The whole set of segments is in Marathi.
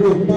रूप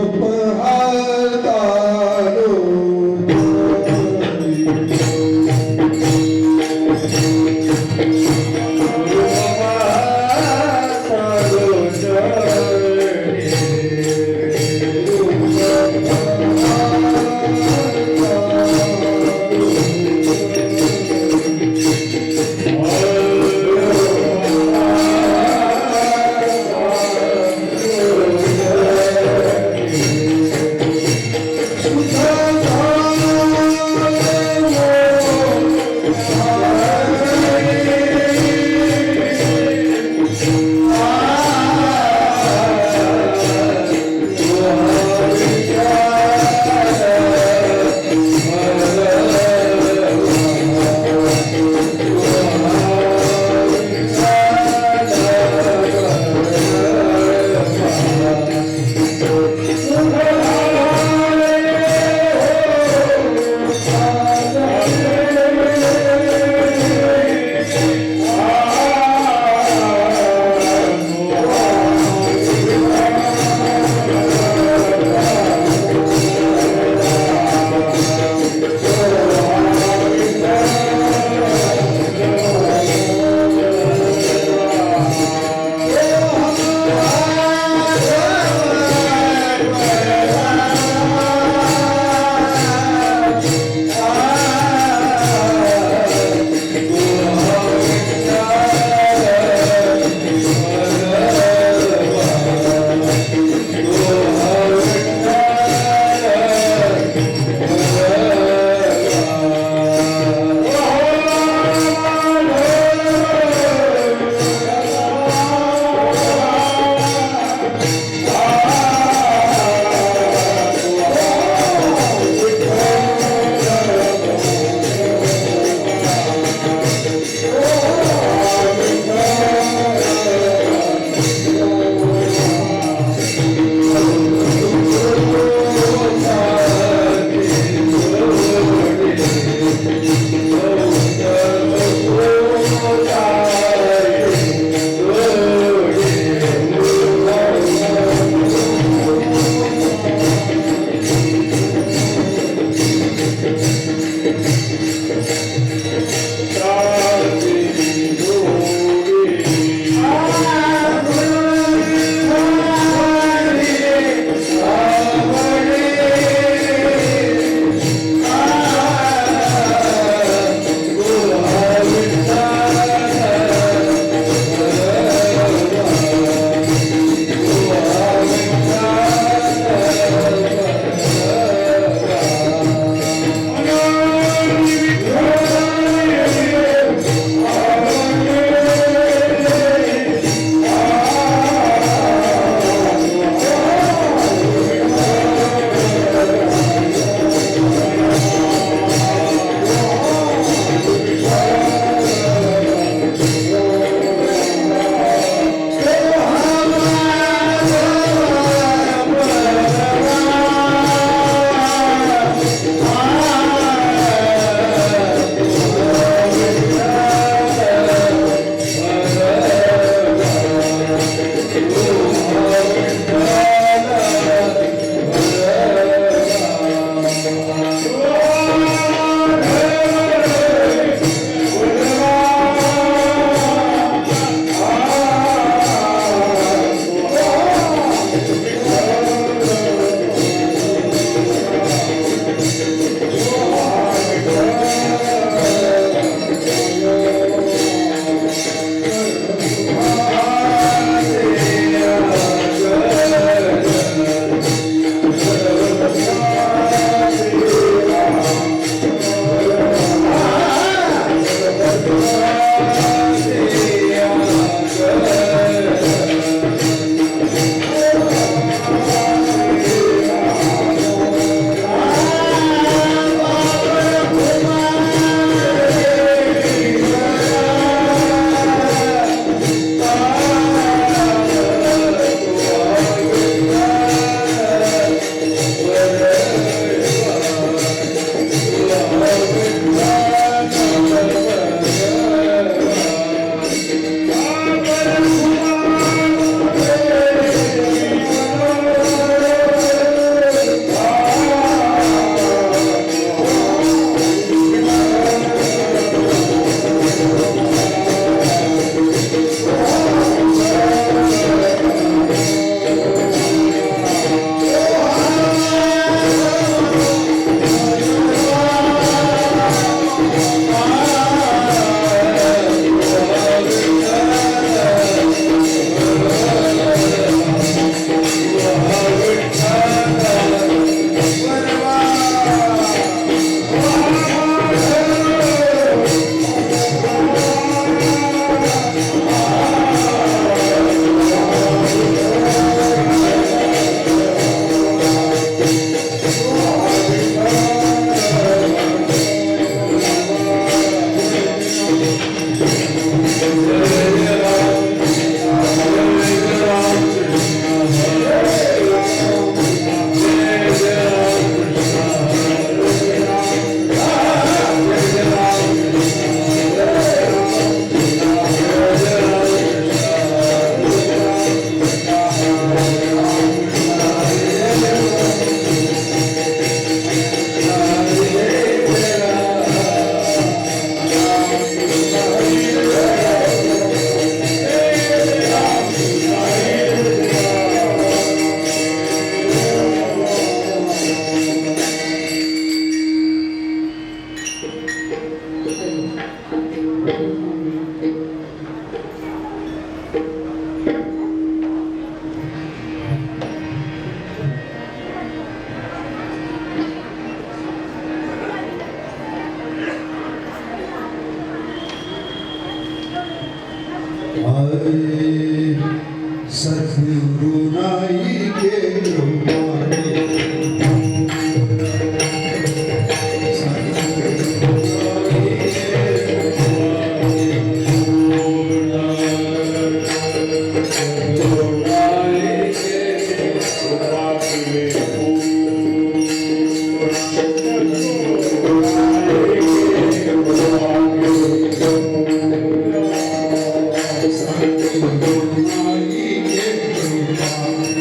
सद्गुरु नाई के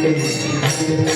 Thank you.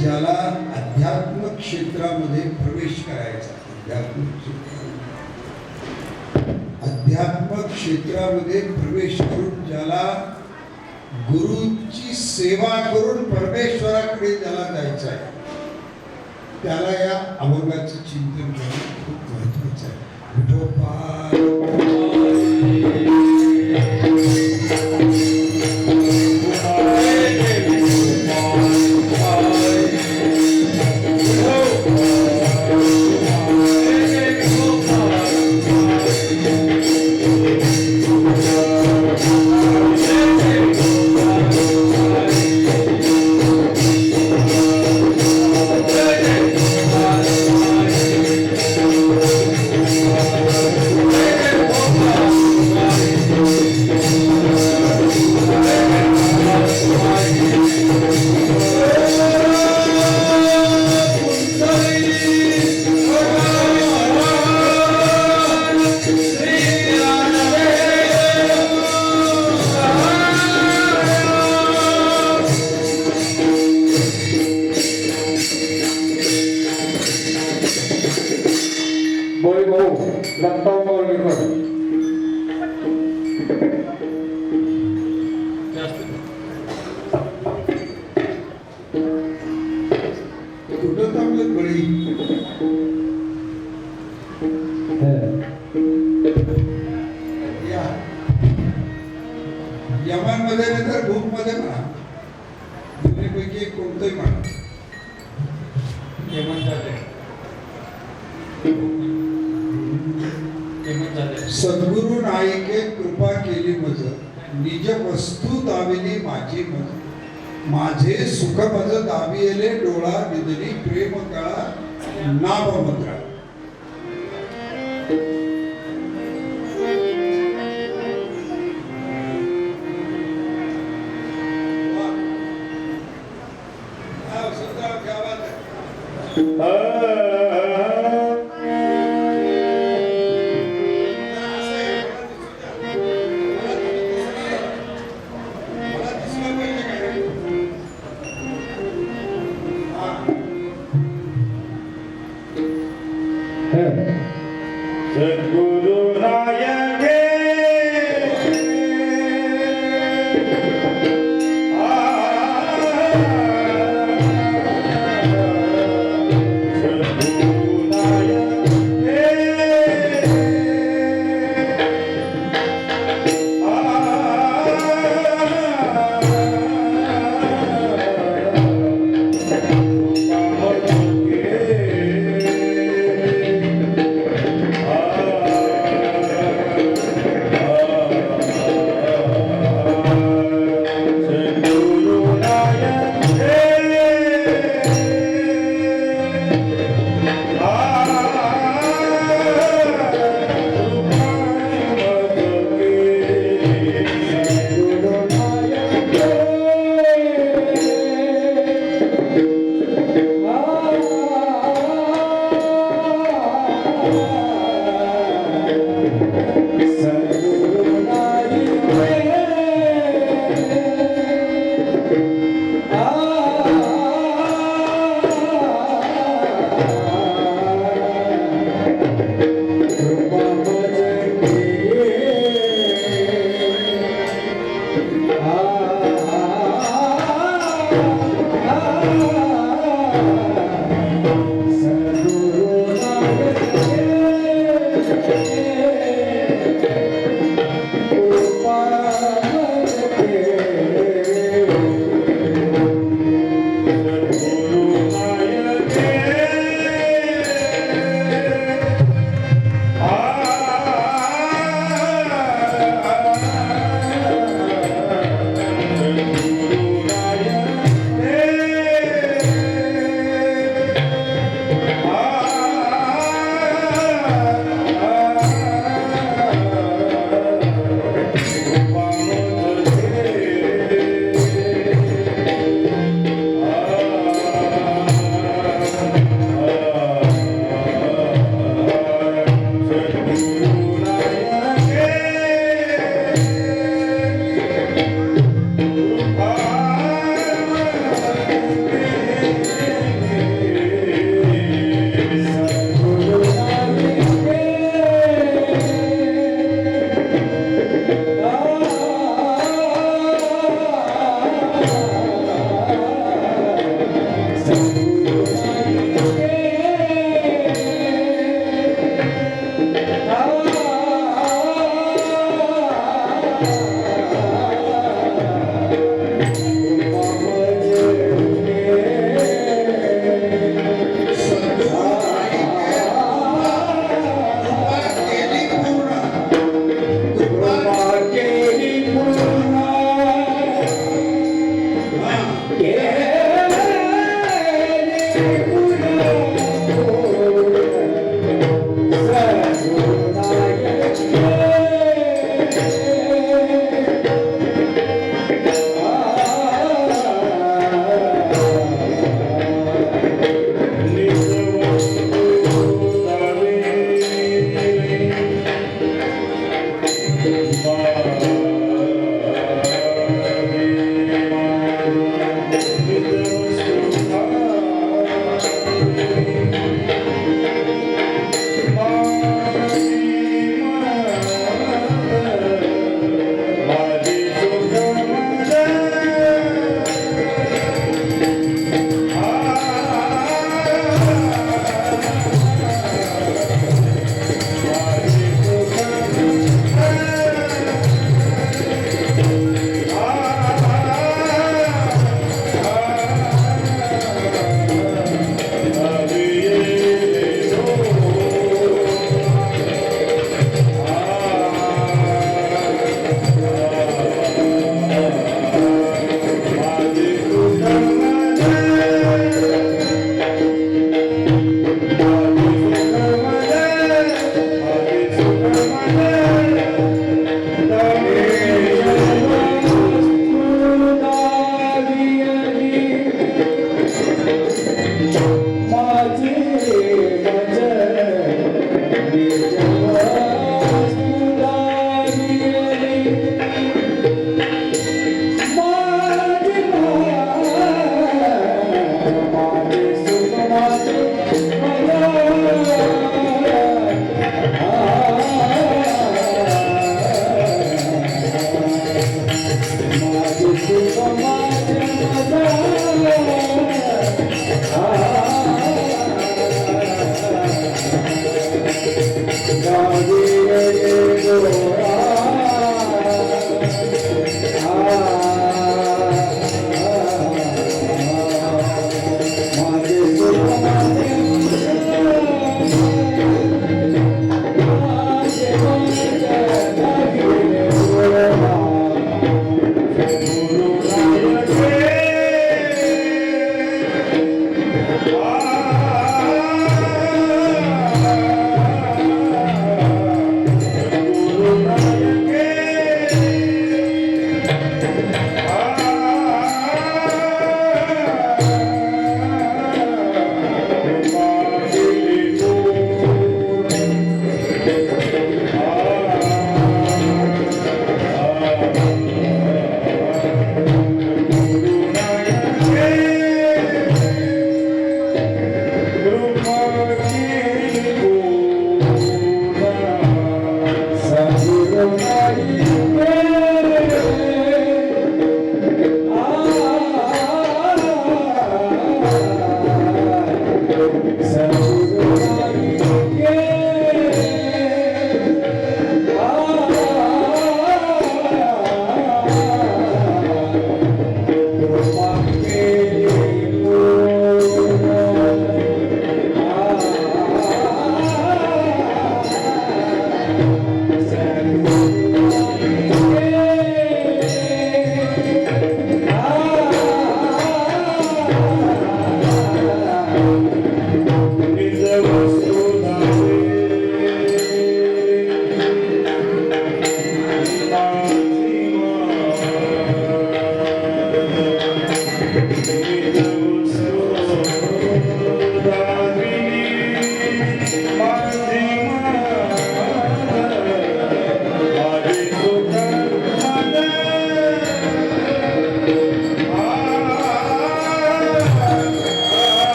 ज्याला अध्यात्म क्षेत्रामध्ये प्रवेश करायचा, अध्यात्म क्षेत्रामध्ये प्रवेश करून ज्याला गुरुची सेवा करून परमेश्वराकडे ज्याला जायचं आहे, त्याला या अभंगाचं चिंतन करणं खूप महत्वाचं आहे. कुठं थांबलं बळी? यमांमध्ये नाही तर भूतमध्ये म्हणा, दोन्हीपैकी कोणतंही म्हणा. यमन झाले. सद्गुरु नाईके कृपा केली मज, निज वस्तू दाविली माझी मज, माझे सुख मज दाविले डोळा, निधनी प्रेम कळा नाभ मुद्रा. सद्गुरु नायके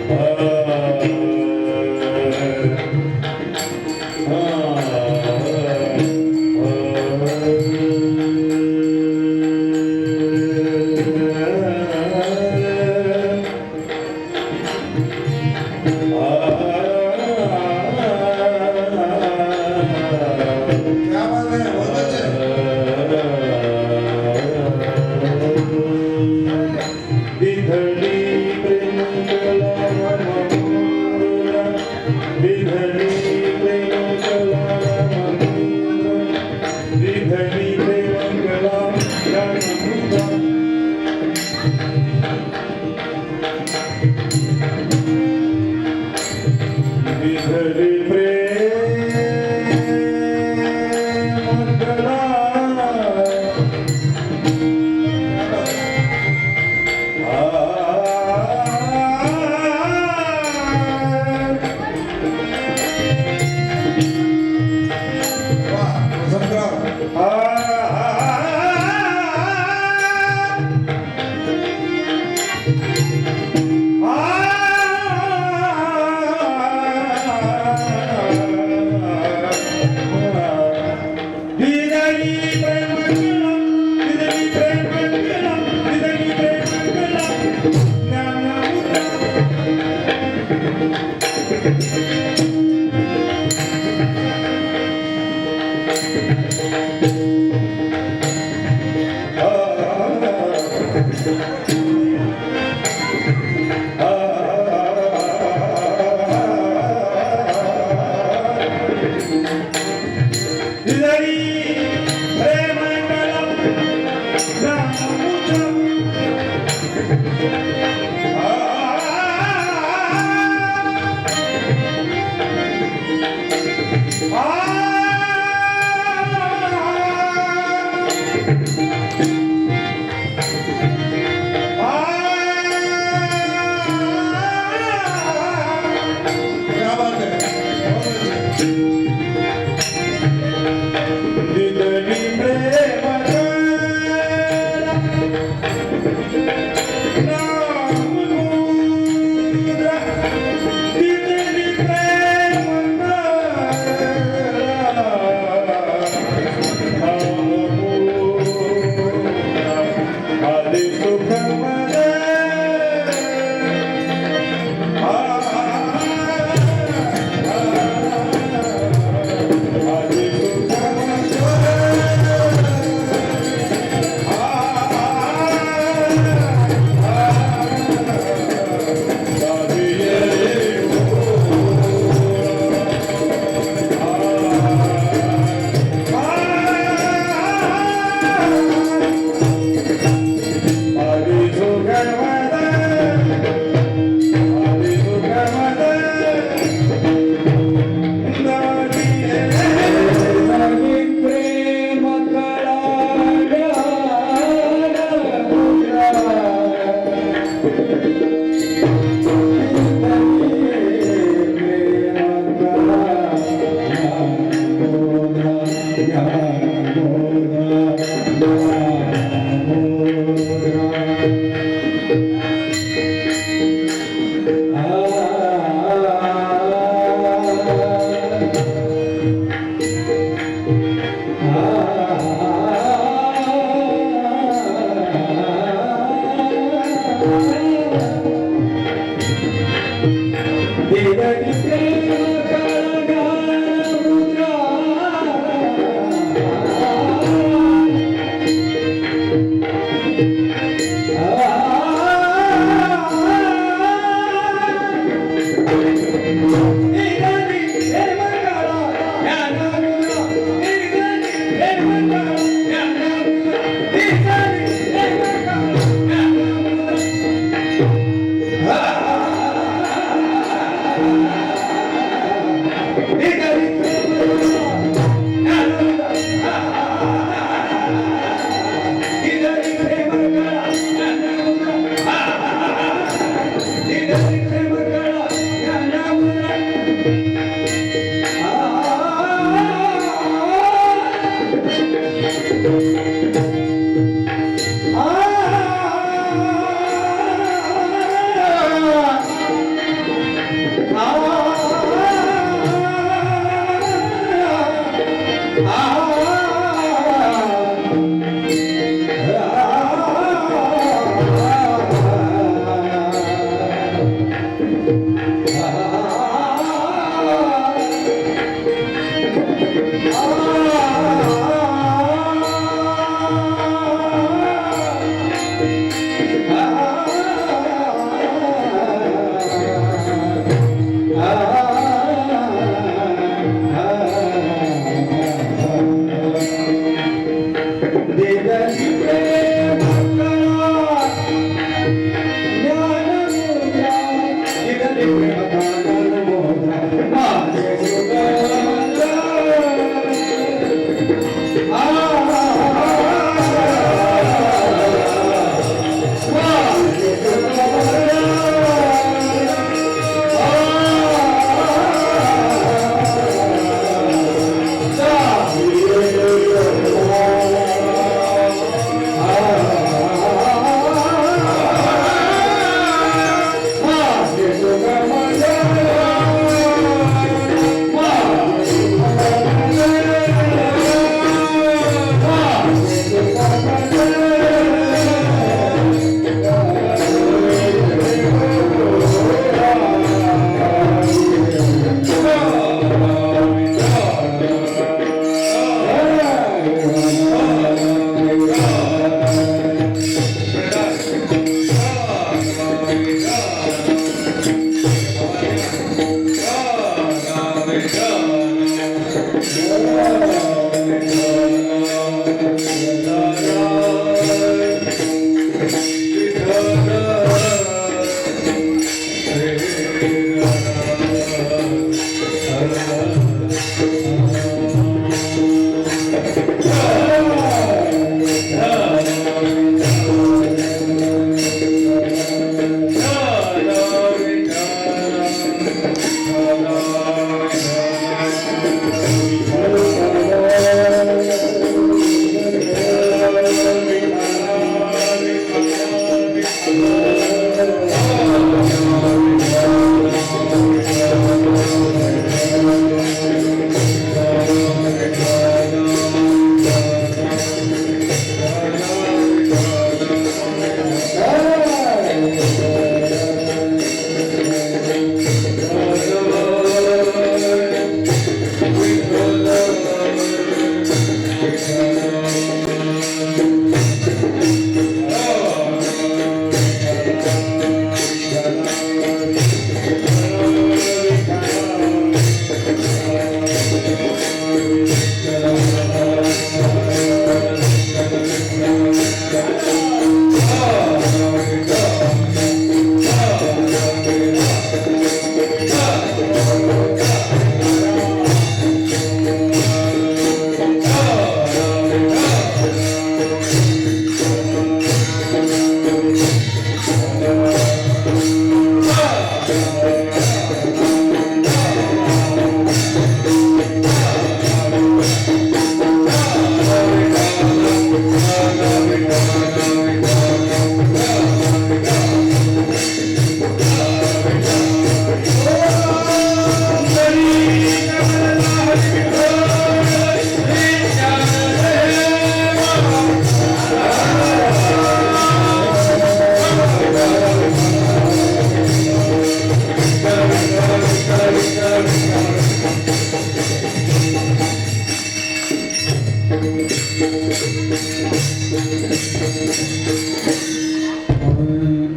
क्या बात है, बहुत अच्छे. विधली प्रेम कला मधुरा, विधली प्रेम कला मधुरा, विधली प्रेम कला मधुरा. विधली प्रेम कला वाह, वसंतराव. क्या बात है, बहुत अच्छे. विधली प्रेम कला मधुरा, विधली प्रेम कला आदि सुख मदे.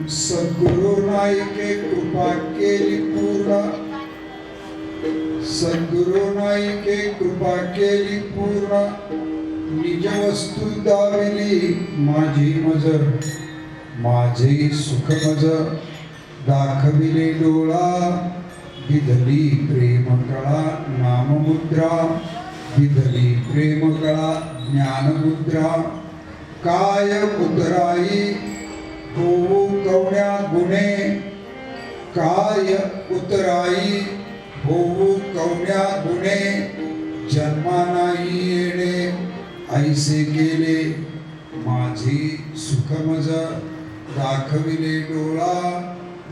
सद्गुरु नाईके कृपा केली पूर्ण, सद्गुरु नाईके कृपा केली पूर्ण, निज वस्तू दाविली माझी मज, माझे सुख मज दाखविले डोळा, विधली प्रेम कळा नाममुद्रा, विधली प्रेम कळा ज्ञानमुद्रा, काय उतराई होऊ कवड्या गुणे, काय उतराई होऊ कवड्या गुणे, जन्मा नाही येणे ऐसे केले माझी सुखमज, दाखविले डोळा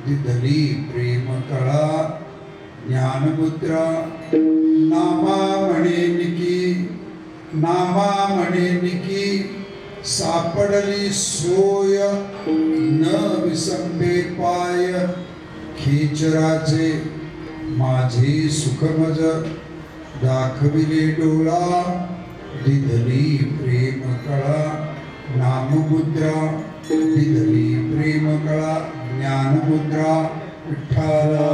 दिधली प्रेम कळा ज्ञानमुद्रा, नामा म्हणे निकी, नामा म्हणे निकी, सापडली सोय न विसंबे पाय, खेचराचे माझे सुखमज दाखविले डोळा दिधली प्रेम कळा नाममुद्रा दिधली प्रेम कळा ज्ञानमुद्रा विठ्ठला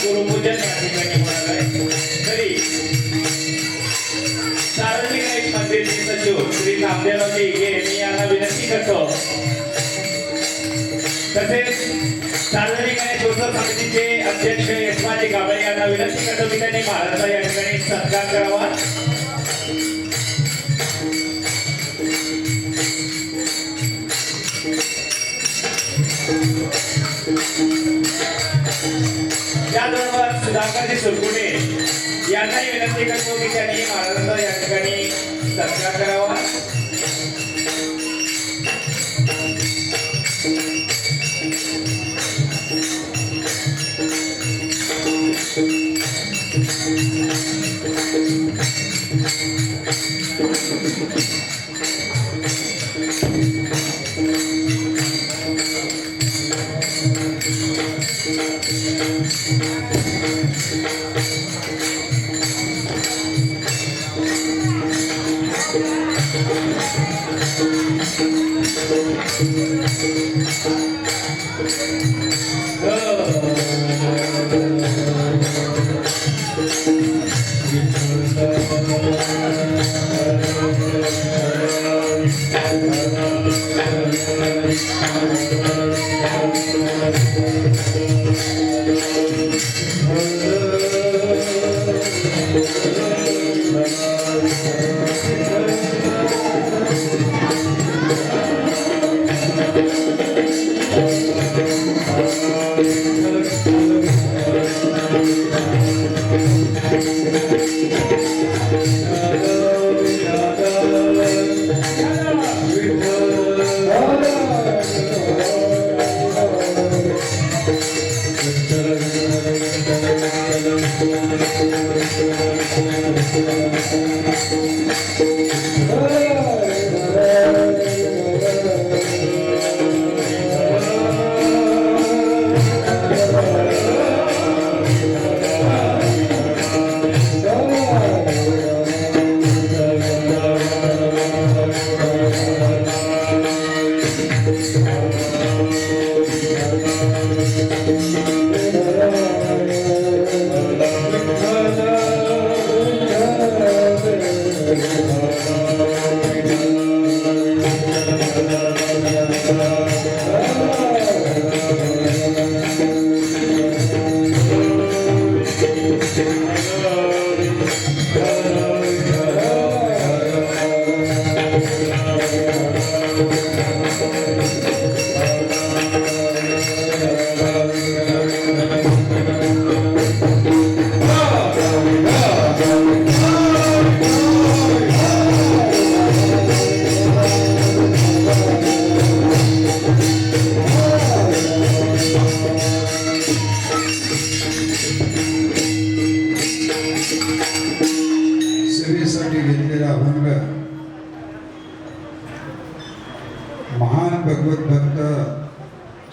गुरुपूजन या ठिकाणी होणार आहे. तरी सार्वजनिक गणेश मंदिरचे सचिव श्री नामदेवजी मी यांना विनंती करतो. तसेच सार्वजनिक गणेश उत्सव समितीचे अध्यक्ष यशमाजी गावडे यांना विनंती करतो की त्यांनी महाराजांचा या ठिकाणी सत्कार करावा. याचबरोबर सुधाकरजी सुरकुटे यांनाही विनंती करतो की त्यांनी महाराजांचा या ठिकाणी सत्कार करावा.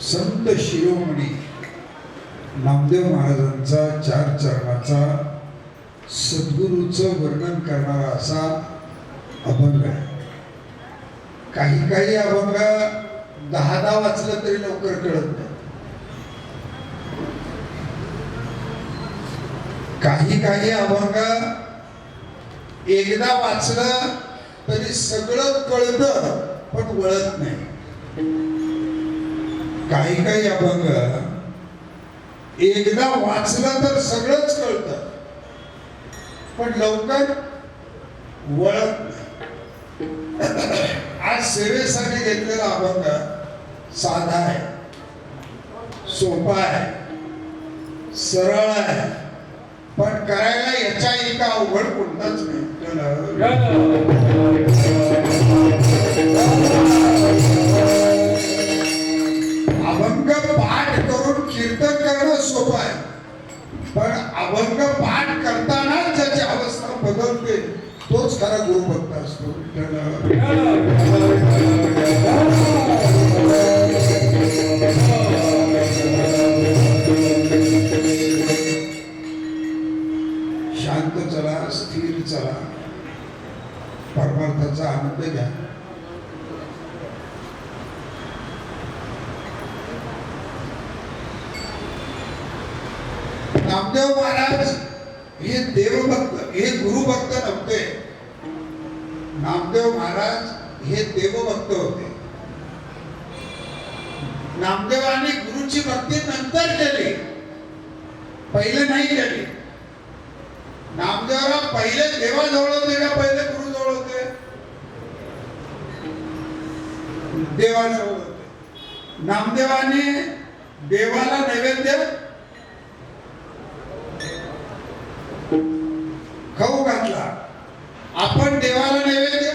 संत शिरोमणी नामदेव महाराजांचा चार चरणाचा सद्गुरूचं वर्णन करणारा असा अभंग आहे. काही काही अभंग 10 वाचलं तरी लवकर कळत नाही. काही काही अभंग एकदा वाचलं तरी सगळं कळतं पण वळत नाही. काही काही अभंग एकदा वाचलं तर सगळंच कळतं पण लवकर वळत नाही. आज सेवेसाठी घेतलेला अभंग साधा आहे, सोपा आहे, सरळ आहे, पण करायला याच्या इतका अवघड कोणताच नाही. अभंग पाठ करून कीर्तन करणं सोपं आहे, पण अभंग पाठ करताना ज्याची अवस्था बदलते तोच खरा गुरुभक्त असतो. शांत चला, स्थिर चला, परमार्थाचा आनंद घ्या. नामदेव महाराज हे देवभक्त, हे गुरुभक्त नव्हते. नामदेव महाराज हे देवभक्त होते. नामदेवांनी गुरुची भक्ती नंतर केली, पहिले नाही केली. नामदेवराव पहिले देवाजवळ होते का पहिले गुरुजवळ होते? देवाजवळ होते. नामदेवांनी देवाला नैवेद्य खाऊ घातला, आपण देवाला नैवेद्य.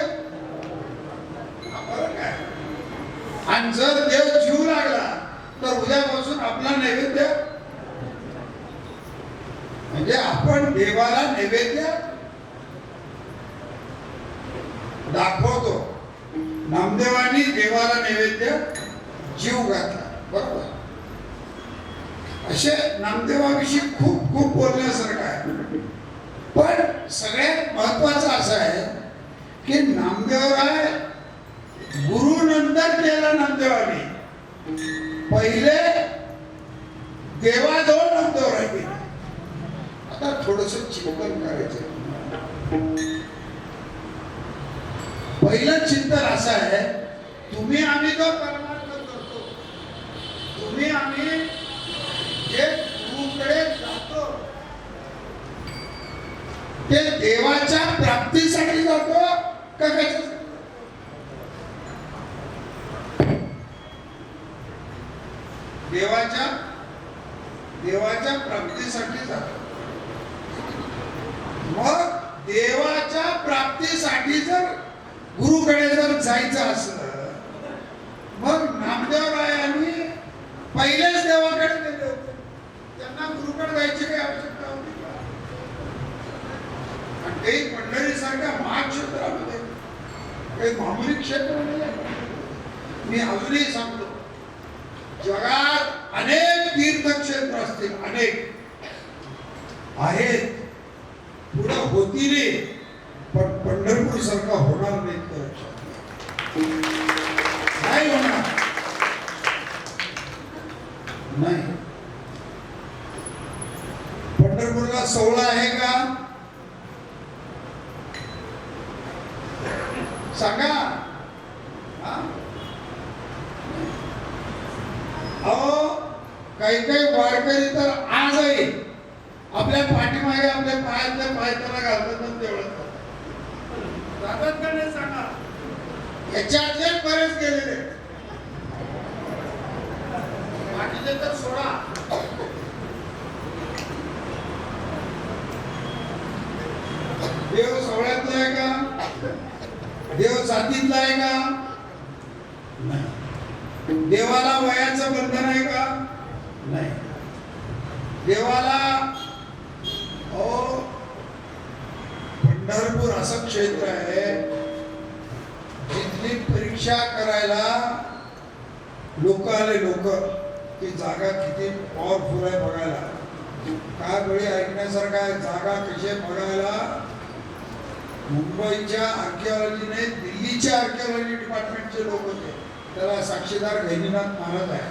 आणि जर देव जीव लागला तर उद्यापासून आपला नैवेद्य, म्हणजे आपण देवाला नैवेद्य दाखवतो. नामदेवांनी देवाला नैवेद्य जीव घातला, बरोबर. असे नामदेवाविषयी खूप खूप बोलण्यासारखं आहे. पण सगळ्यात महत्वाचं असं आहे की नामदेवराय गुरु नंतर केला. नामदेवाने पहिले देवाजवळ नामदेवराय गेले. आता थोडस चिंतन करायचं. पहिलं चिंतन असं आहे, तुम्ही आम्ही जो परमार्थ करतो, तुम्ही आम्ही जे गुरुकडे जातो ते देवाच्या प्राप्तीसाठी जातो का कशासाठी? देवाच्या प्राप्तीसाठी जातो. मग देवाच्या प्राप्तीसाठी जर गुरुकडे जर जायचं असलं, मग नामदेवरायांनी पहिलेच देवाकडे गेले होते. त्यांना गुरुकडे जायची काही आवश्यकता होती का? आणि ते पंढरी सारख्या महाक्षेत्रामध्ये काही मामूली क्षेत्र नाही. मी अजूनही सांगतो, जगात अनेक तीर्थक्षेत्र असतील, अनेक आहेत, पुढे होतील, पण पंढरपूर सारखा होणार नाही. नाही होणार, नाही. पंढरपूरला 16 आहे का सांगा? अहो, काही काही वारकरी तर आजही आपल्या पाठीमागे आपल्या पायातल्या पायथ्याला घालतात तेवढं जातात का नाही सांगा? याच्यातले बरेच गेलेले, बाकीचे तर सोडा. देव सोहळ्यातला आहे का? देव जातीतला आहे का? नाही. देवाला वयाचं बंधन आहे का? नाही. देवाला पंढरपूर असं क्षेत्र आहे जिथली परीक्षा करायला लोक आले लोक ती जागा किती पॉवरफुल आहे बघायला. काय बळी ऐकण्यासारखा आहे. जागा कशी आहे बघायला. मुंबईच्या आर्किओलॉजीने दिल्लीच्या आर्किओलॉजी डिपार्टमेंटचे लोक होते. त्याला साक्षीदार गहिनीनाथ महाराज आहे.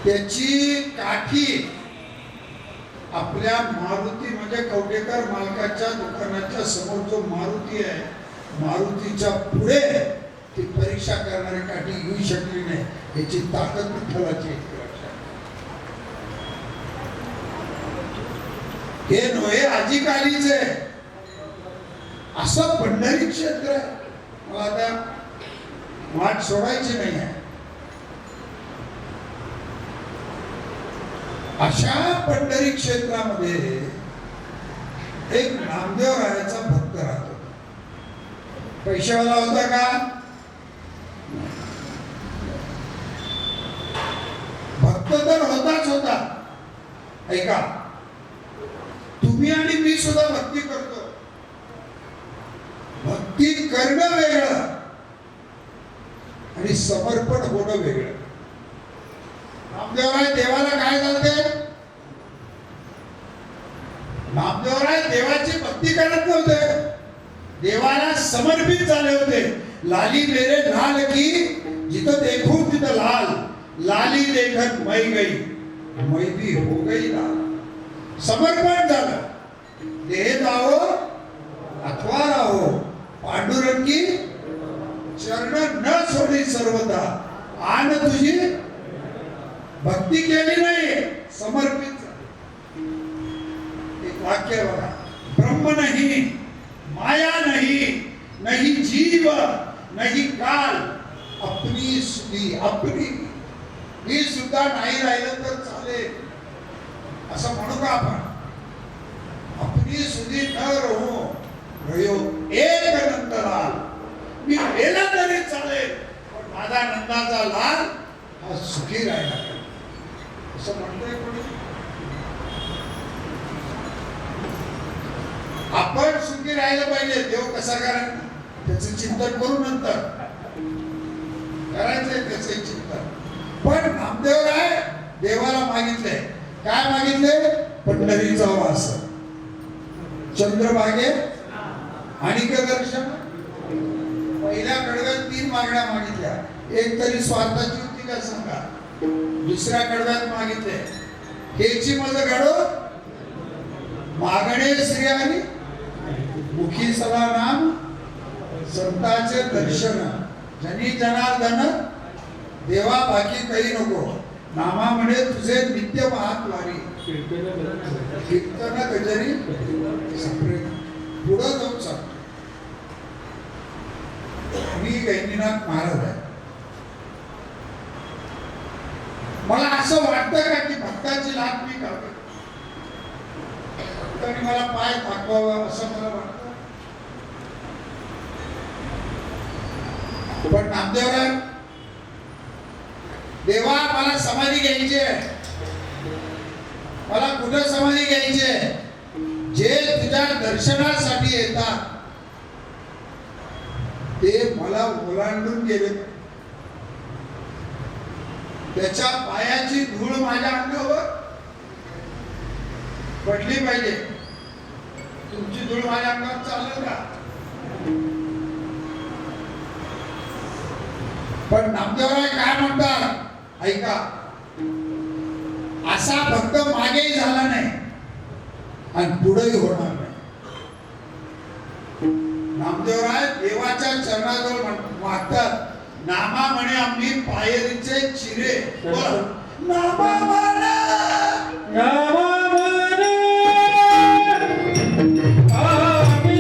त्याची काठी आपल्या मारुती म्हणजे कवटेकर मालकाच्या दुकानाच्या समोर जो मारुती आहे, मारुतीच्या पुढे ती परीक्षा करणारी काठी येऊ शकली नाही. याची ताकद विठ्ठलाची आहे. हे नव्हे आजी कालीच आहे असं पंढरी क्षेत्र आहे. मला आता वाट सोडायची नाही आहे. अशा पंढरी क्षेत्रामध्ये एक नामदेव रायाचा भक्त राहतो. पैशावाला होता का? भक्त तर होताच होता. ऐका, तुम्ही आणि मी सुद्धा भक्ती करतो. भक्ती करणं वेगळं आणि समर्पण होणं वेगळं. नामदेवराय देवाला काय झालते? नामदेवराय देवाची भक्ती करत नव्हते, देवाला समर्पित झाले होते. लाली मेरे लाल की जिथं देखूं तिथं लाल, लाली देखत मै गई, मै भी हो गई लाल. समर्पण झालं. देह जाओ अथवा राहो, पांडुरंगी चरण न सोडी सर्वदा. आन तुझी भक्ती केली नाही, समर्पित. एक वाक्य बघा, ब्रह्म नहीं, माया नहीं, नहीं जीव, नहीं काल, अपनी सुधी. अपनी मी सुद्धा नाही राहिलं तर चालेल असं म्हणू का आपण? अपनी सुधी न रहो रहो एक नंदलाल. मी गेला तरी चालेल पण माझा नंदाचा लाल हा सुखी राहिला असं म्हणतोय कोणी? आपण सुखी राहायला पाहिजे. देव कसा करायला त्याचं चिंतन करू, नंतर करायचंय त्याचं चिंतन. पण नामदेवराय देवाला मागितले, काय मागितले? पंढरीचा वास, चंद्रभागे आणि दर्शन. पहिल्या कडव्यात 3 मागण्या मागितल्या. एक तरी स्वार्थाची होती का सांगा. दुसऱ्या कडव्यात मागितले हेची मज घडो मागणे श्री हरी, मुखी सदा नाम, संतांचे दर्शन. जनी जनार्दन देवा बाकी काही नको, नामा म्हणे तुझे नित्य महात्वारी. कीर्तन गजरी पुढं जाऊन सांगतो. मी गहिनीनाथ महाराज आहे. मला असं वाटतं का की भक्ताची लाभ मी करतो, भक्तांनी मला पाय दाखवावा असं मला वाटतं. पण नामदेवराय देवा मला समाधी घ्यायची आहे. मला कुठं समाधी घ्यायची आहे? जे तुझ्या दर्शनासाठी येतात ते मला ओलांडून गेले. त्याच्या पायाची धूळ माझ्या अंगावर पडली पाहिजे. तुमची धूळ माझ्या अंगावर चालेल का? पण नामदेवराय काय म्हणतात ऐका, असा भक्त मागेही झाला नाही आणि पुढेही होणार नाही. नामदेवराय देवाच्या चरणाजवळ मागतात, नामा म्हणे आम्ही पायरीचे चिरे. नामा म्हणे, नामा म्हणे आम्ही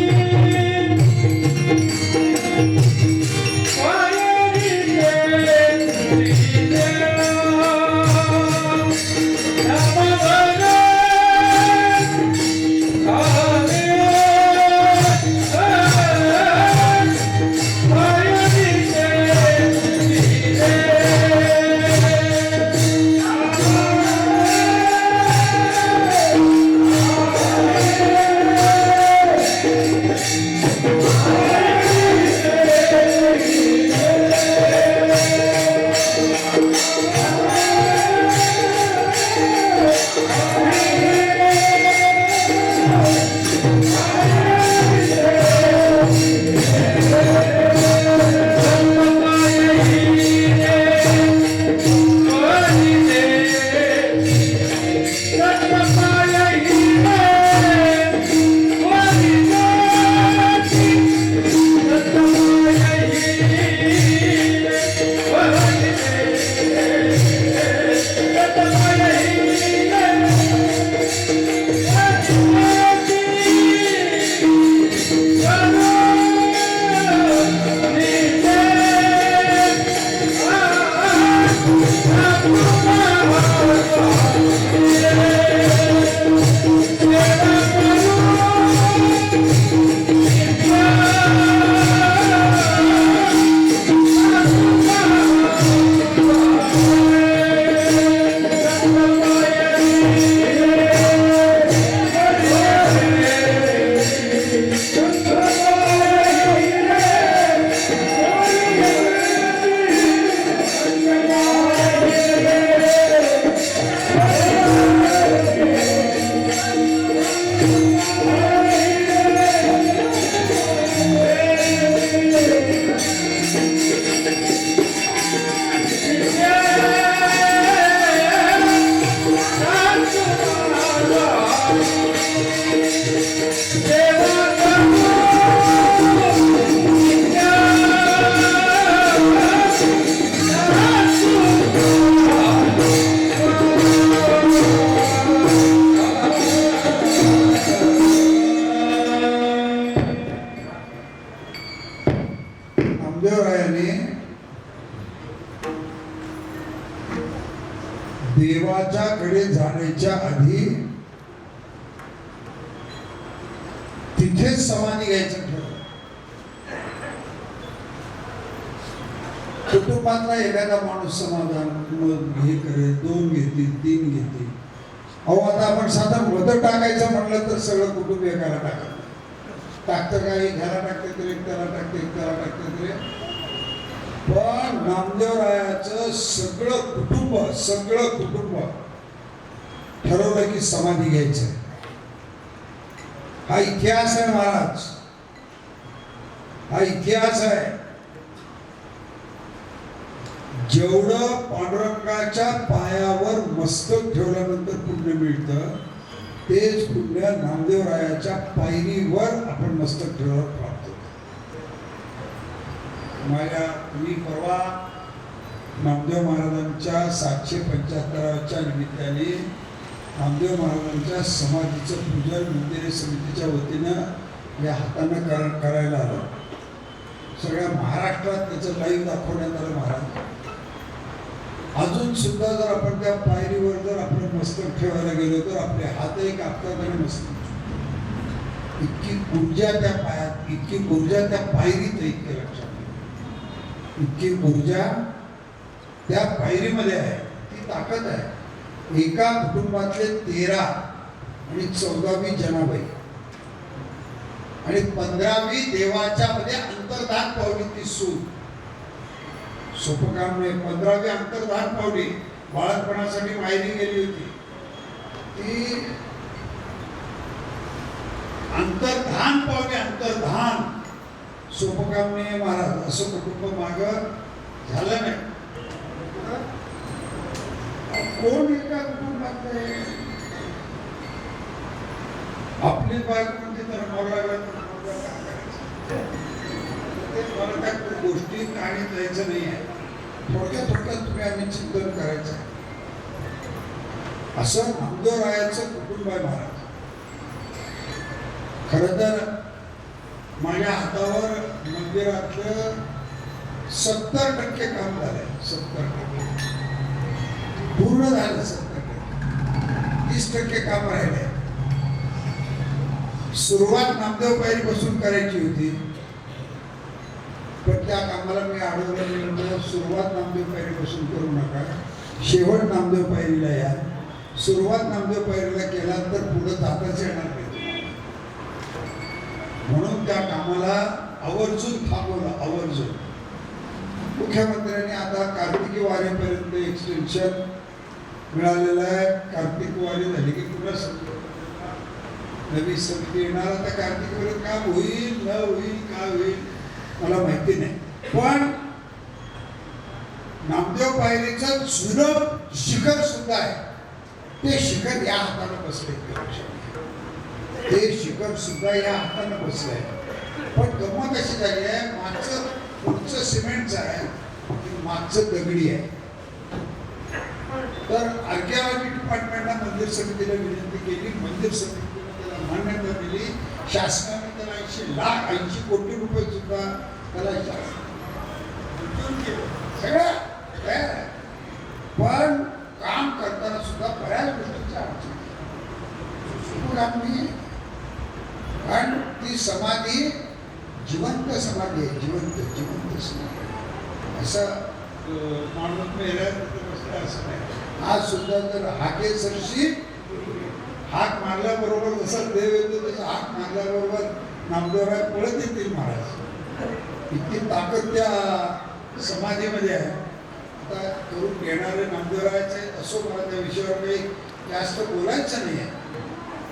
नामदेवरायाने देवाच्याकडे जाण्याच्या आधी तिथेच समाधी घ्यायचं ठरवलं. कुटुंबातला एखादा माणूस समाधान मग हे करेल, 2 घेतील 3 घेतील. अहो आता आपण साधं मत टाकायचं म्हटलं तर सगळं कुटुंब एकाला टाकतं काही ह्याला टाकते तरी त्याला टाकते त्याला टाकते तरी. पण नामदेवरायाचं सगळं कुटुंब ठरवलं की समाधी घ्यायचं. हा इतिहास आहे महाराज, हा इतिहास आहे. जेवढं पांडुरंगाच्या पायावर मस्तक ठेवल्यानंतर पुण्य मिळतं, तेच पुण्य नामदेवरायाच्या पायरीवर आपण मस्तक ठेवल्यावर प्राप्त होतं. मी परवा नामदेव महाराजांच्या 775व्या निमित्ताने नामदेव महाराजांच्या समाधीचं पूजन मंदिर समितीच्या वतीनं या हातानं करायला आलं. सगळ्या महाराष्ट्रात त्याचं लाईव्ह दाखवण्यात आलं. महाराज अजून सुद्धा जर आपण त्या पायरीवर जर आपण मस्तक ठेवायला गेलो तर आपले हातही कापतात आणि मस्तक. इतकी ऊर्जा त्या पायात, इतकी ऊर्जा त्या पायरीत, इतके लक्षात, इतकी ऊर्जा त्या पायरीमध्ये आहे. ती ताकद आहे. एका कुटुंबातले 13 आणि 14वी जनाबाई आणि 15वी देवाच्या मध्ये अंतर्धान पावली. ती सून सोपं काम नाही. 15वी अंतर्धान पावली. बाळकपणासाठी माहेरी गेली होती. ती अंतर्धान पावली. अंतर्धान सोपं काम नाही महाराज. असं कुटुंब माग झालं नाही. कोण एका कुटुंबात आहे. आपली बायको म्हणजे तर मला गोष्टी काही जायचं नाही आहे. थोडक्यात तुम्ही आम्ही चिंतन करायचं आहे. असं नामदेवरायाचं कुटुंब आहे महाराज. खरं तर माझ्या हातावर मंदिरातलं 70% काम झालंय. 70% पूर्ण झालं. 70% 30% काम राहिले. सुरुवात नामदेव पायरीपासून करायची होती, पण त्या कामाला मी अडवलं. सुरुवात नामदेव पायरीपासून करू नका, शेवट नामदेव पायरीला या. सुरुवात नामदेव पायरीला केला तर पुढे जाताच येणार नाही. म्हणून त्या कामाला आवर्जून थांबवलं. आवर्जून मुख्यमंत्र्यांनी आता कार्तिकी वारीपर्यंत एक्सटेन्शन मिळालेलं आहे. कार्तिक वारी झाली की पुन्हा नवी समिती येणार. आता कार्तिक वारी काम होईल न होईल काय होईल मला माहिती नाही. पण नामदेव पायरीचं जुनं शिखर सुद्धा आहे. ते शिखर या हाताने बसले. ते शिखर सुद्धा या हाताने बसलंय. पण गंमत अशी झाली आहे, मागचं पुढचं सिमेंटचं आहे, मागचं दगडी आहे. तर आर्किओलॉजी डिपार्टमेंटला मंदिर समितीला विनंती केली. मंदिर समितीने त्याला मान्यता दिली. शासनाने त्याला 80 कोटी रुपये सुद्धा त्याला सगळं तयार आहे. पण काम करताना सुद्धा बऱ्याच गोष्टींच्या अडचणी मग आम्ही, कारण ती समाधी जिवंत समाधी आहे, जिवंत समाधी असं माणूस मेल्यानंतर असं नाही. आज सुद्धा जर हाके सरशी हाक मारल्याबरोबर जसा देव येतो तसा हाक मारल्याबरोबर नामदेवराय पळत येतील महाराज. इतकी ताकद त्या समाधीमध्ये आहे. आता करून घेणारे नामदेवरायाचे असो, मला त्या विषयावर काही जास्त बोलायचं नाही आहे.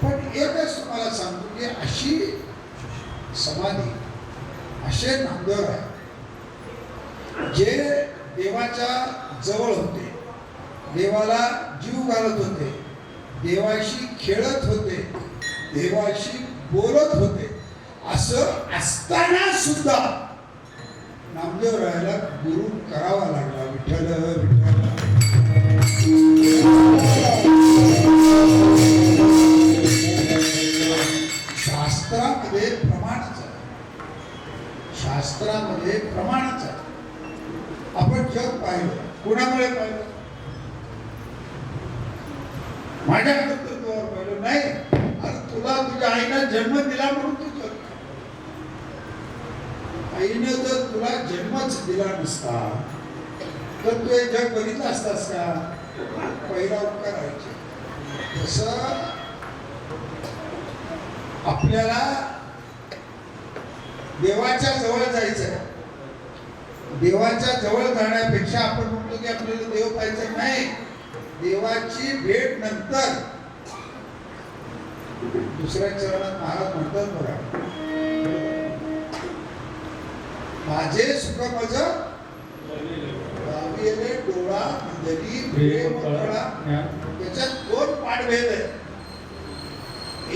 पण एकच तुम्हाला सांगतो की अशी समाधी, असे नामदेवराय जे देवाच्या जवळ होते, देवाला जीव घालत होते, देवाशी खेळत होते, देवाशी बोलत होते, असं असताना सुद्धा नामदेवरायाला गुरु करावा लागला. विठ्ठल शास्त्रामध्ये प्रमाणच आहे, शास्त्रामध्ये प्रमाणच आहे. आपण जग पाहिलं, कुणामुळे पाहिलं? माझ्या कर्तृत्वावर पाहिलं नाही. अरे तुला तुझ्या आईनं जन्म दिला म्हणून तू जग. आईने जर तुला जन्मच दिला नसता तर तू हे जग बघितलं असतास का? पहिला उपकार व्हायचे. तसं आपल्याला देवाच्या जवळ जायचंय. देवाच्या जवळ जाण्यापेक्षा आपण म्हणतो की आपल्याला देव पाहायचं नाही. देवाची भेट नंतर. दुसऱ्या चरणात महाराज म्हणतात बघा, माझे सुख मज गाविले डोळा मंदरी प्रेम कळा. त्याच्यात दोन पाठभेद आहे.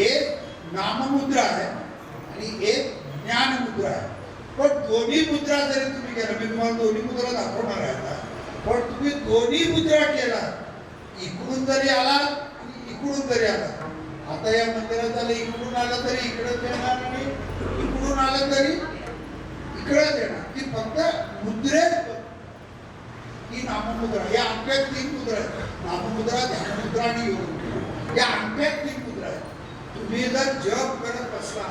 एक नाममुद्रा आहे आणि एक ज्ञान मुद्रा आहे. पण दोन्ही मुद्रा जरी तुम्ही केला, मी तुम्हाला दोन्ही मुद्रा दाखवणार आहे, पण तुम्ही दोन्ही मुद्रा केला, इकडून जरी आला आणि इकडून जरी आला. आता या मंदिरात आलं, इकडून आलं तरी इकडं येणार आणि इकडून आलं तरी इकडं येणार. ती फक्त मुद्रेत, ती नाममुद्रा. या अंक्यात 3 मुद्रा आहेत, नाममुद्रा, ध्यानमुद्रा आणि योगमुद्रा. या अंक्यात 3 मुद्रा आहेत. तुम्ही जर जप करत असला,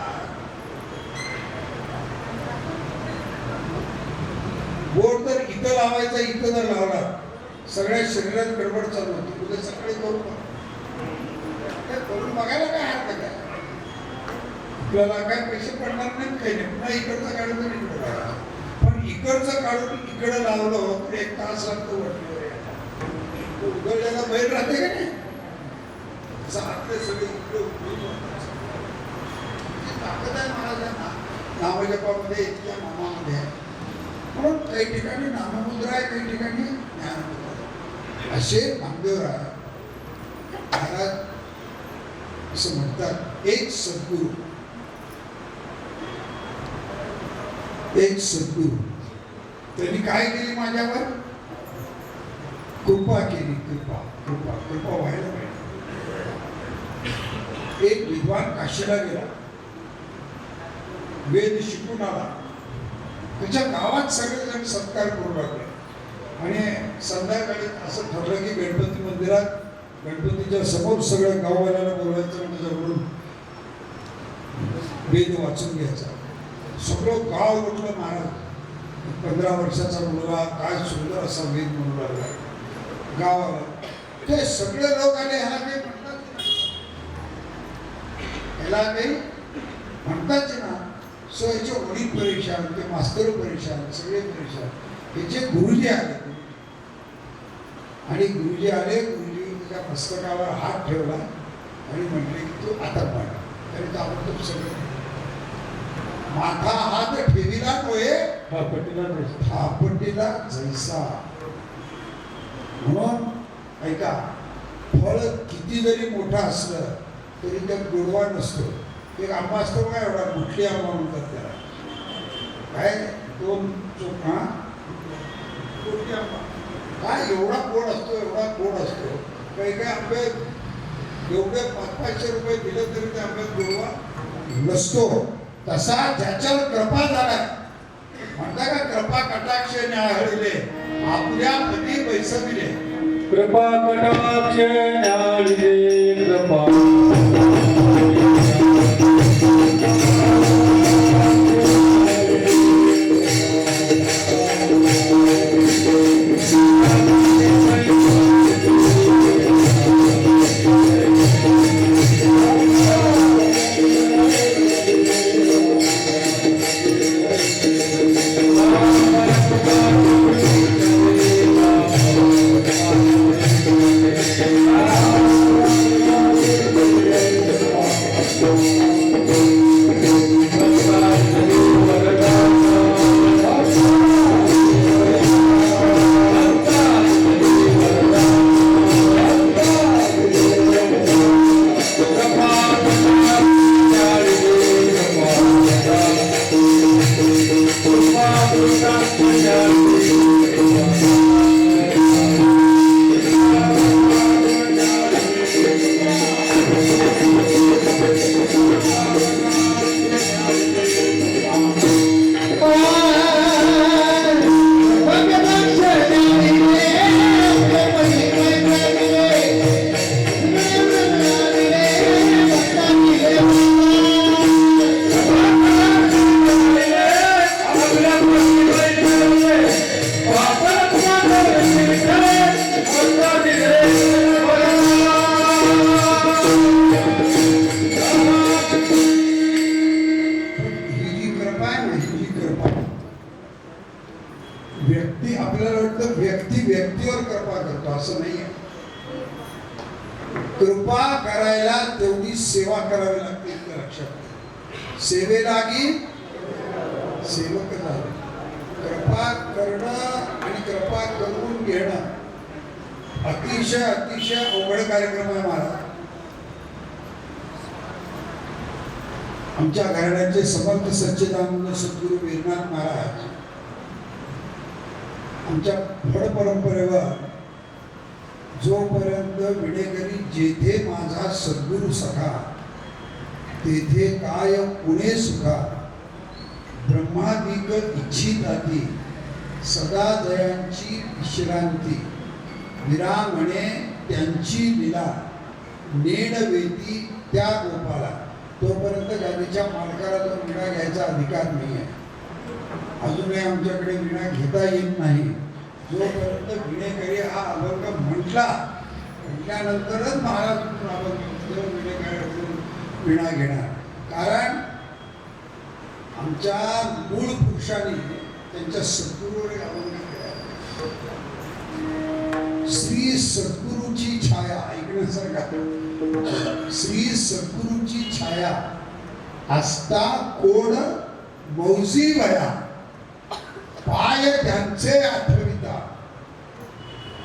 बोट जर इथं लावायचा, इथं जर लावला, सगळ्या शरीरात गडबड चालू होती. उद्या सकाळी करून बघायला काय हरकत आहे? आपल्याला काय पैसे पडणार नाही, काही नाही. पुन्हा इकडचं काढून तर इकडं लावा. पण इकडचं काढून इकडं लावलं तर 1 तास लागतो वरतीवर यायला. उघडलेला बैल राहते का नाही? आपले सगळे इकडे ताकद आहे महाराजांना नामजपामध्ये, इतक्या नामामध्ये आहे. म्हणून काही ठिकाणी नाममुद्रा आहे, काही ठिकाणी ज्ञानमुद्रा आहे. असे नामदेवराय महाराज असं म्हणतात, एक सद्गुरू, एक सद्गुरू. त्यांनी काय केली माझ्यावर? कृपा केली. कृपा व्हायला पाहिजे. एक विद्वान काशीला गेला, वेद शिकून आला. त्याच्या गावात सगळेजण सत्कार करू लागले आणि संध्याकाळी असं ठरलं की गणपती मंदिरात गणपतीच्या समोर सगळ्या गाववाल्याला बोलवायचं आणि त्याच्याकडून वेद वाचून घ्यायचा. सगळं गाव उठलं. महाराज 15 वर्षाचा मुलगा काय सुंदर असा वेद म्हणू लागला गावाला. ते सगळे लोक आले, ह्याला काही म्हणतात, ह्याला काही म्हणताच ना. सो याचे वडील परेशान, ते मास्तर परेशान, सगळे परेशान. याचे गुरुजी आले आणि गुरुजी त्या मस्तकावर हात ठेवला आणि म्हटले की तू आता पाड. तरी ताबडतोब सगळं माथा हात ठेविला नव्हे, थापटीला जैसा. म्हणून ऐका, फळ किती जरी मोठा असलं तरी त्यात गोडवा नसतो. एक आंबा असतो बघा, एवढा कुठली आंबा म्हणतात त्याला, काय 2 चोखा कुठली आंबा, काय एवढा गोड असतो, एवढा गोड असतो. काही काही आंबे एवढे 500-500 रुपये दिले तरी त्या आंब्यात गोडवा नसतो. तसा ज्याच्यावर कृपा झालाय, म्हणता का कृपा कटाक्ष न्याहळले आपल्या पती बैसविले. कृपा कटाक्ष ज्ञानिदे कृपा ही जी कृपा आहे ना, ही जी कृपा व्यक्ती, आपल्याला वाटतं व्यक्ती व्यक्तीवर कृपा करतो, असं नाही आहे. कृपा करायला तेवढी सेवा करावी लागते, इथं लक्षात घ्या. सेवेलागी सेवक झाले. कृपा करणं आणि कृपा करून घेणं अतिशय अतिशय अवघड कार्यक्रम आहे महाराज. आमच्या घराण्याचे समर्थ सच्चिदानंद सद्गुरू वीरनाथ महाराज आमच्या फळ परंपरेवर जोपर्यंत विडेकरी जेथे माझा सद्गुरू सखा तेथे काय पुणे सुखा ब्रह्मादिक इच्छिताती सदा जयांची विश्रांती विरामणे त्यांची लीला नेडवेती त्या गोपाला. तोपर्यंत गादीच्या मालकाला तो विणा घ्यायचा अधिकार नाही आहे. अजूनही आमच्याकडे विणा घेता येत नाही. जोपर्यंत विणेकरी हा अभंग म्हटल्यानंतरच महाराज विणेकऱ्याकडून विणा घेणार. कारण आमच्या मूळ पुरुषांनी त्यांच्या सद्गुरूवर अभंग केला. श्री सद्गुरूची छाया ऐकण्यासारखा. श्री सद्गुरूची छाया असता कोड मौजी वया पाय त्यांचे आठविता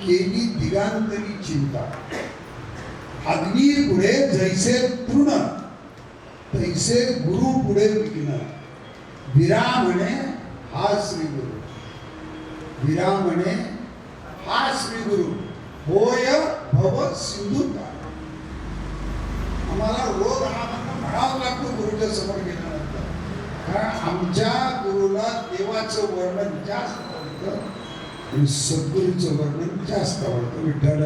केली दिगांतरी चिंता. अग्नी पुढे जैसे तृण तैसे गुरु पुढे विघ्न. विरामणे हा श्री गुरु. विरामणे हा श्री गुरु होय भव सिंधुता. आम्हाला रोज हा म्हणावं लागतो गुरुच्या समोर गेल्यानंतर. कारण आमच्या गुरुला देवाचं वर्णन जास्त आवडतं आणि सद्गुरूचं वर्णन जास्त आवडतं. विठ्ठल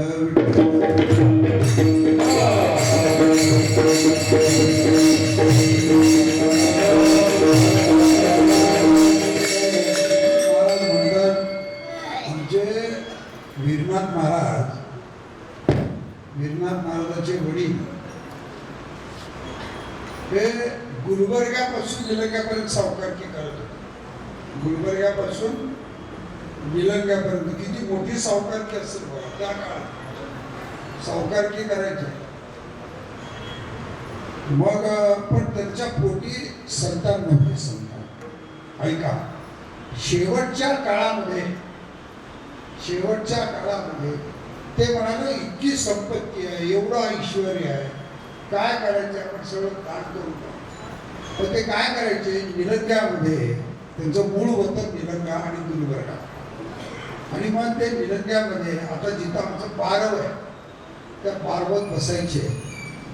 म्हणतात आमचे वीरनाथ महाराजाचे वडील हे गुलबर्ग्यापासून निलंग्यापर्यंत सावकारकी करत होते. गुलबर्ग्यापासून निलंग्यापर्यंत किती मोठी सावकारकी असेल बघा. त्या काळात सावकारकी करायची. मग पण त्यांच्या पोटी संतान नव्हते. संतान ऐका, शेवटच्या काळामध्ये ते म्हणाले इतकी संपत्ती आहे, एवढं ऐश्वर आहे, काय करायचं आपण सगळं दान करू. पण ते काय करायचे, निलंग्यामध्ये त्यांचं मूळ होतं निलंगा आणि गुलबर्गा. आणि मग ते निलंग्यामध्ये आता जिथं आमचं पारव आहे त्या पारवत बसायचे.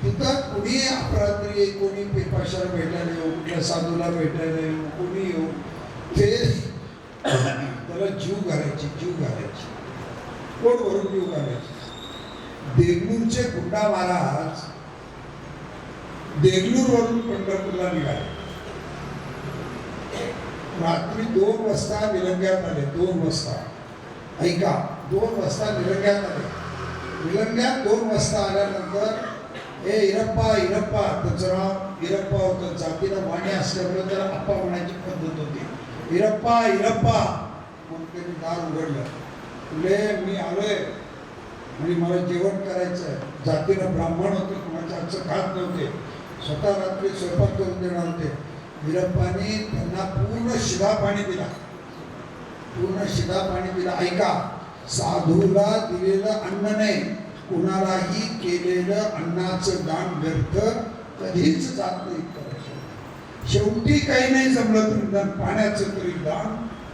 तिथं कुणी अपरात्री कोणी पेपाशाला भेटायला येऊ, कुठल्या साधूला भेटायला येऊ, कोणी येऊ, ते त्याला जीव घालायचे. पोट भरून जीव घालायचे. देगलूरचे गुंडा महाराज देगलूरवरून पंढरपूरला निघाले. रात्री 2 वाजता निलंग्यात आले. 2 वाजता ऐका, 2 वाजता निलंग्यात आले. निलंग्यात 2 वाजता आल्यानंतर इरप्पा इरप्पा, त्याचं नाव इरप्पा होतं. जातीनं वाणी असल्यामुळे त्याला आप्पा म्हणायची पद्धत होती. इरप्पा इरप्पा म्हणून त्यांनी दार उघडलं. तुले मी आलोय आणि मला जेवण करायचं आहे. जातीनं ब्राह्मण होते, कुणाच्या हातचं खात नव्हते, स्वतः रात्री स्वयंपाक करून देणार होते. इरप्पाने त्यांना पूर्ण शिधा पाणी दिला. पूर्ण शिधा पाणी दिला. ऐका, साधूला दिलेलं अन्न नाही, कुणालाही केलेलं अन्नाचं दान व्यर्थ कधीच जात नाही. शेवटी काही नाही जमलं तर निदान पाण्याचं तरी दान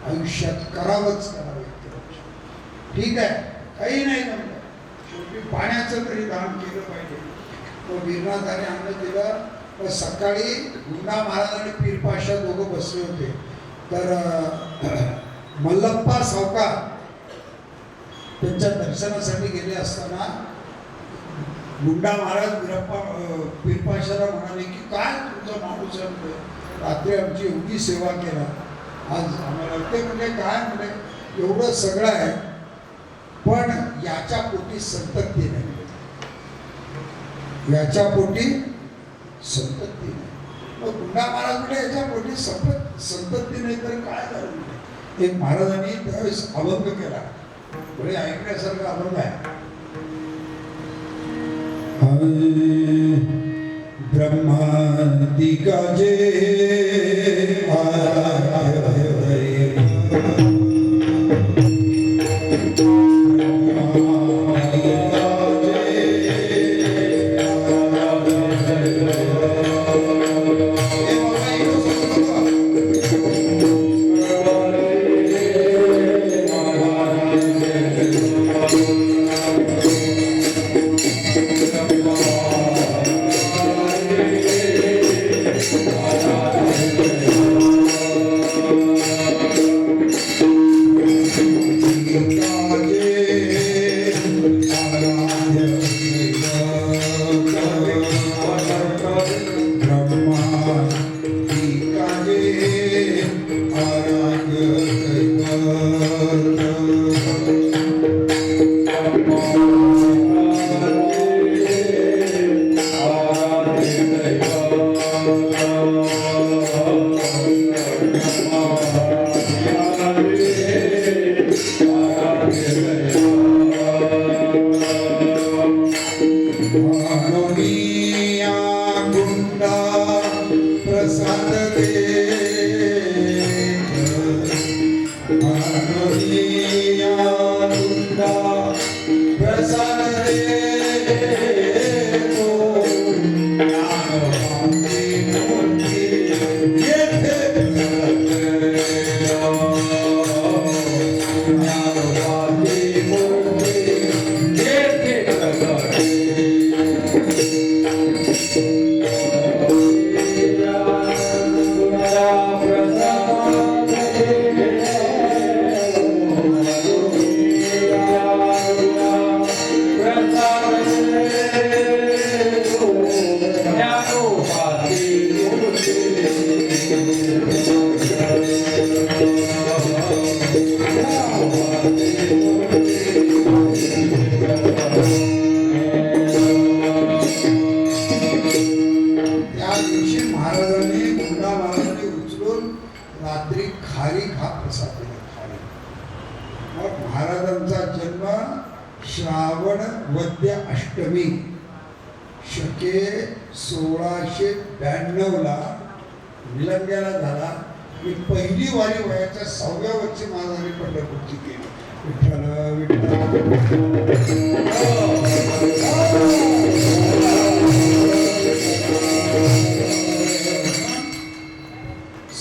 आयुष्यात करावंच करावे. ठीक आहे, काही नाही जमलं, शेवटी पाण्याचं तरी दान केलं पाहिजे. तो गिरनाथाने अन्न दिलं. तर सकाळी गुंडा महाराज आणि पीरपाशा दोघं बसले होते. तर मल्लप्पा सावकार त्यांच्या दर्शनासाठी गेले असताना गुंडा महाराज पीरपाशाला म्हणाले की काय तुमचा माणूस आहे, रात्री आमची एवढी सेवा केला, आज आम्हाला ते म्हणजे काय म्हणजे एवढं सगळं आहे, पण याच्या पोटी संतती नाही, याच्या पोटी संतती नाही. मग गुंडा महाराज म्हणजे याच्या पोटी संतती नाही तर काय झालं. एक महाराजांनी त्यावेळेस अभंग केला, म्हणजे ऐकण्यासारखं अभंग आहे. ब्रह्मादिका जे श्रावण वद्य अष्टमी शके 1692 निलंग्याला झाला. मी पहिली वारी वयाच्या 6व्या वर्षी महाराजांनी पंढरपूरची केली. विठ्ठल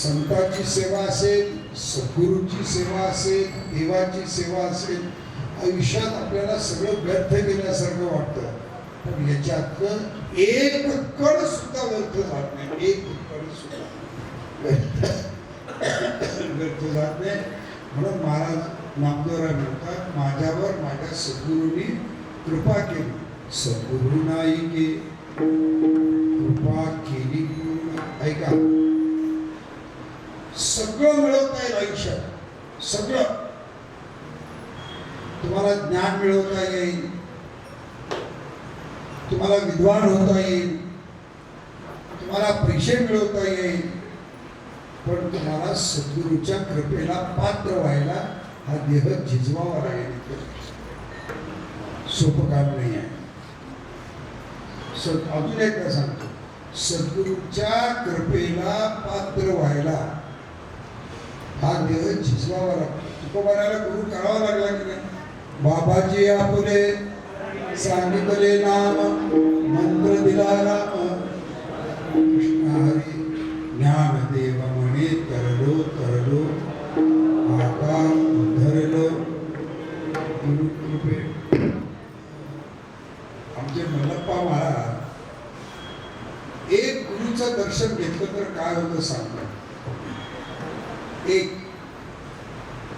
संतांची सेवा असेल, सद्गुरूंची सेवा असेल, देवाची सेवा असेल, आयुष्यात आपल्याला सगळं व्यर्थ केल्यासारखं वाटतं, पण याच्यातलं एक कण सुद्धा व्यर्थ जात नाही. एक कण सुद्धा व्यर्थ जात नाही. म्हणून महाराज नामदेवराय म्हणतात, माझ्यावर माझ्या सद्गुरूंनी कृपा केली. सद्गुरु नाईके कृपा केली गुरुना. ऐका, सगळं मिळवता येईल आयुष्यात, सगळं. तुम्हाला ज्ञान मिळवता येईल, तुम्हाला विद्वान होता येईल, तुम्हाला पैसे मिळवता येईल, पण तुम्हाला सद्गुरूच्या कृपेला पात्र व्हायला हा देह झिजवावा लागेल. सोपं काम नाही आहे. अजून एकदा सांगतो, सद्गुरूच्या कृपेला पात्र व्हायला हा देह झिजवावा लागतो. तुकोबाराला गुरु करावा लागला की नाही? बाबाजी आपले सांगितले नाम, मंत्र दिला राम, कृष्ण हरी ज्ञानदेव म्हणे तरलो तरलो, आकार धरलो गुरु कृपे. आमचे मल्लप्पा महाराज एक गुरुचं दर्शन घेतलं तर काय होतं सांगतात.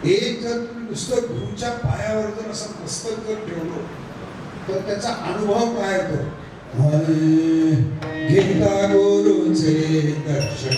एक जर तुम्ही नुसतं गुरुच्या पायावर जर असं मस्तक जर ठेवलं तर त्याचा अनुभव काय होतो. घेता गुरुचे दर्शन,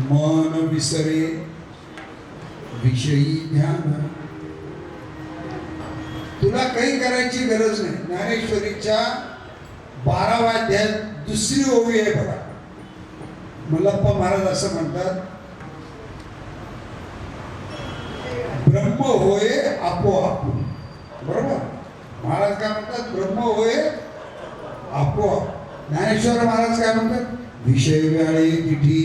मन विसरे विषयी ध्यान. तुला काही करायची गरज नाही. ज्ञानेश्वरीच्या 12व्या अध्यायात दुसरी ओवी आहे बघा. मल्लप्पा महाराज असं म्हणतात, ब्रह्म होय आपोआप. बरोबर, महाराज काय म्हणतात? ब्रह्म होय आपोआप. ज्ञानेश्वर महाराज काय म्हणतात? विषय व्याळे तिठी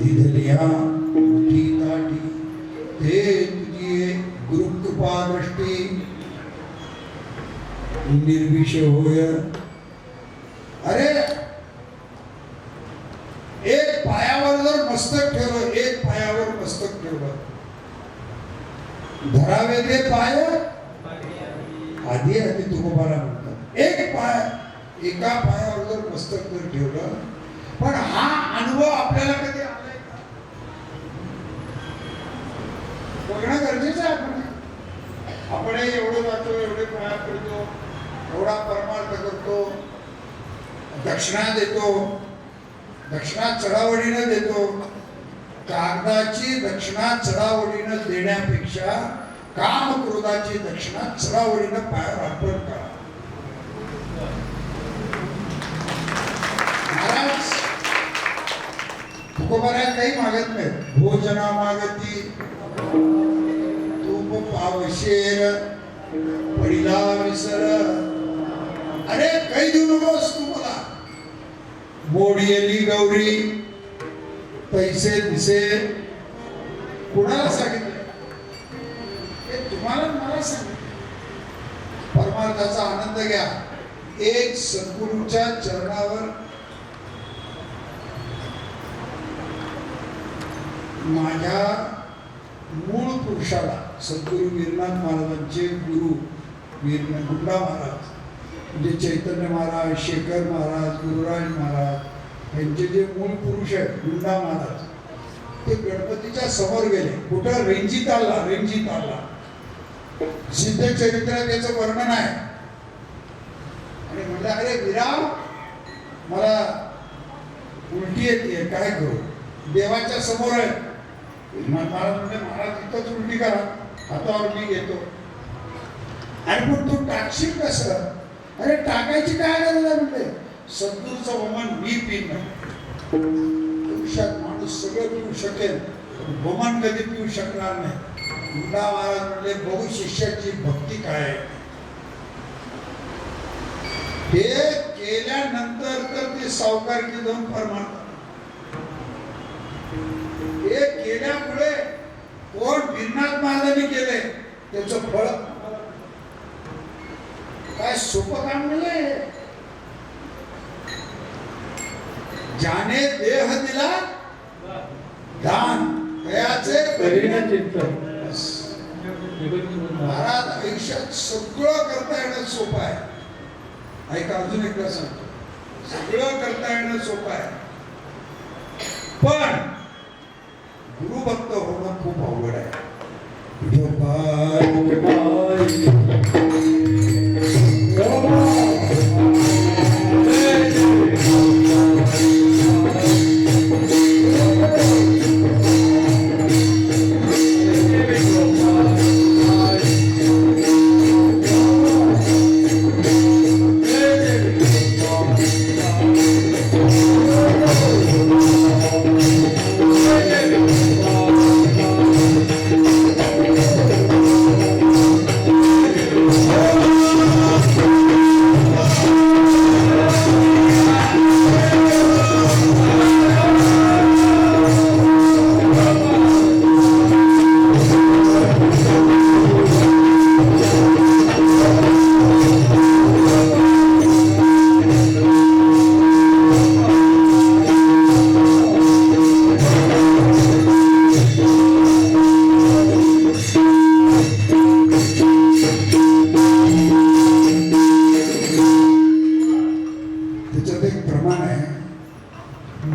दिधलिया मुठी ताठी, ते तुझी गुरुकृपा दृष्टी निर्विषय होय. अरे एक पायावर जर मस्तक ठेवलं, एक पायावर मस्तक ठेवलं, धरावे ते पाय आधी आधी तुकोबारा म्हणतात. एक पाय, एका पायावर जर मस्तक जर ठेवलं, पण हा अनुभव आपल्याला कधी आलाय का? बघणं गरजेचं आहे. आपण एवढं जातो, एवढे पाया पडतो, एवढा परमार्थ करतो, दक्षिणा देतो, दक्षिणा चढावडीनं देतो. कागदाची दक्षिणा चढावडीनं देण्यापेक्षा काम क्रोधाची दक्षिणा चढावडीनं पायावर अर्पण करा. महाराज तुकोबारा काही मागत नाही. भोजना मागती तूप पावशेर पडिला विसर. अरे मोडीली गौरी पैसे दिसे कुणाला सांगितलं हे तुम्हाला मला सांगितलं. परमार्थाचा आनंद घ्या. एक सद्गुरूच्या चरणावर माझ्या मूळ पुरुषाला सद्गुरू वीरनाथ महाराजांचे गुरु गुंडा महाराज म्हणजे चैतन्य महाराज, शेखर महाराज, गुरुराज महाराज यांचे जे मूळ पुरुष आहेत गुंडा महाराज, ते गणपतीच्या समोर गेले. कुठं? रेंजिताला सिद्ध चरित्रात याचं वर्णन आहे. आणि म्हणलं अरे वीरा मला उलटी येते, काय करू? देवाच्या समोर आहे. महाराज म्हणजे महाराज इथंच उलटी करा, हातावर मी घेतो. आणि पण तू टाकशील कसं? अरे टाकायची काय गरज आहे म्हणते. सद्गुरूचं वमन मी पिन पुरुषात माणूस सगळं पिऊ शकेल, वमन कधी पिऊ शकणार नाही. गुंडा महाराज म्हणले बघू शिष्याची भक्ती काय आहे. हे केल्यानंतर तर ते सावकारकी जाऊन फरमानतात. हे केल्यामुळे कोण वीरनाथ महाराजांनी केले त्याचं फळ काय सोपं काम नाही. ज्याने देह दिला दान कयाचे करीना चित्त. महाराज आयुष्यात सगळं करता येणं सोपं आहे. ऐका अजून एकदा सांगतो, सगळं करता येणं सोपं आहे, पण गुरुभक्त होणं खूप अवघड आहे.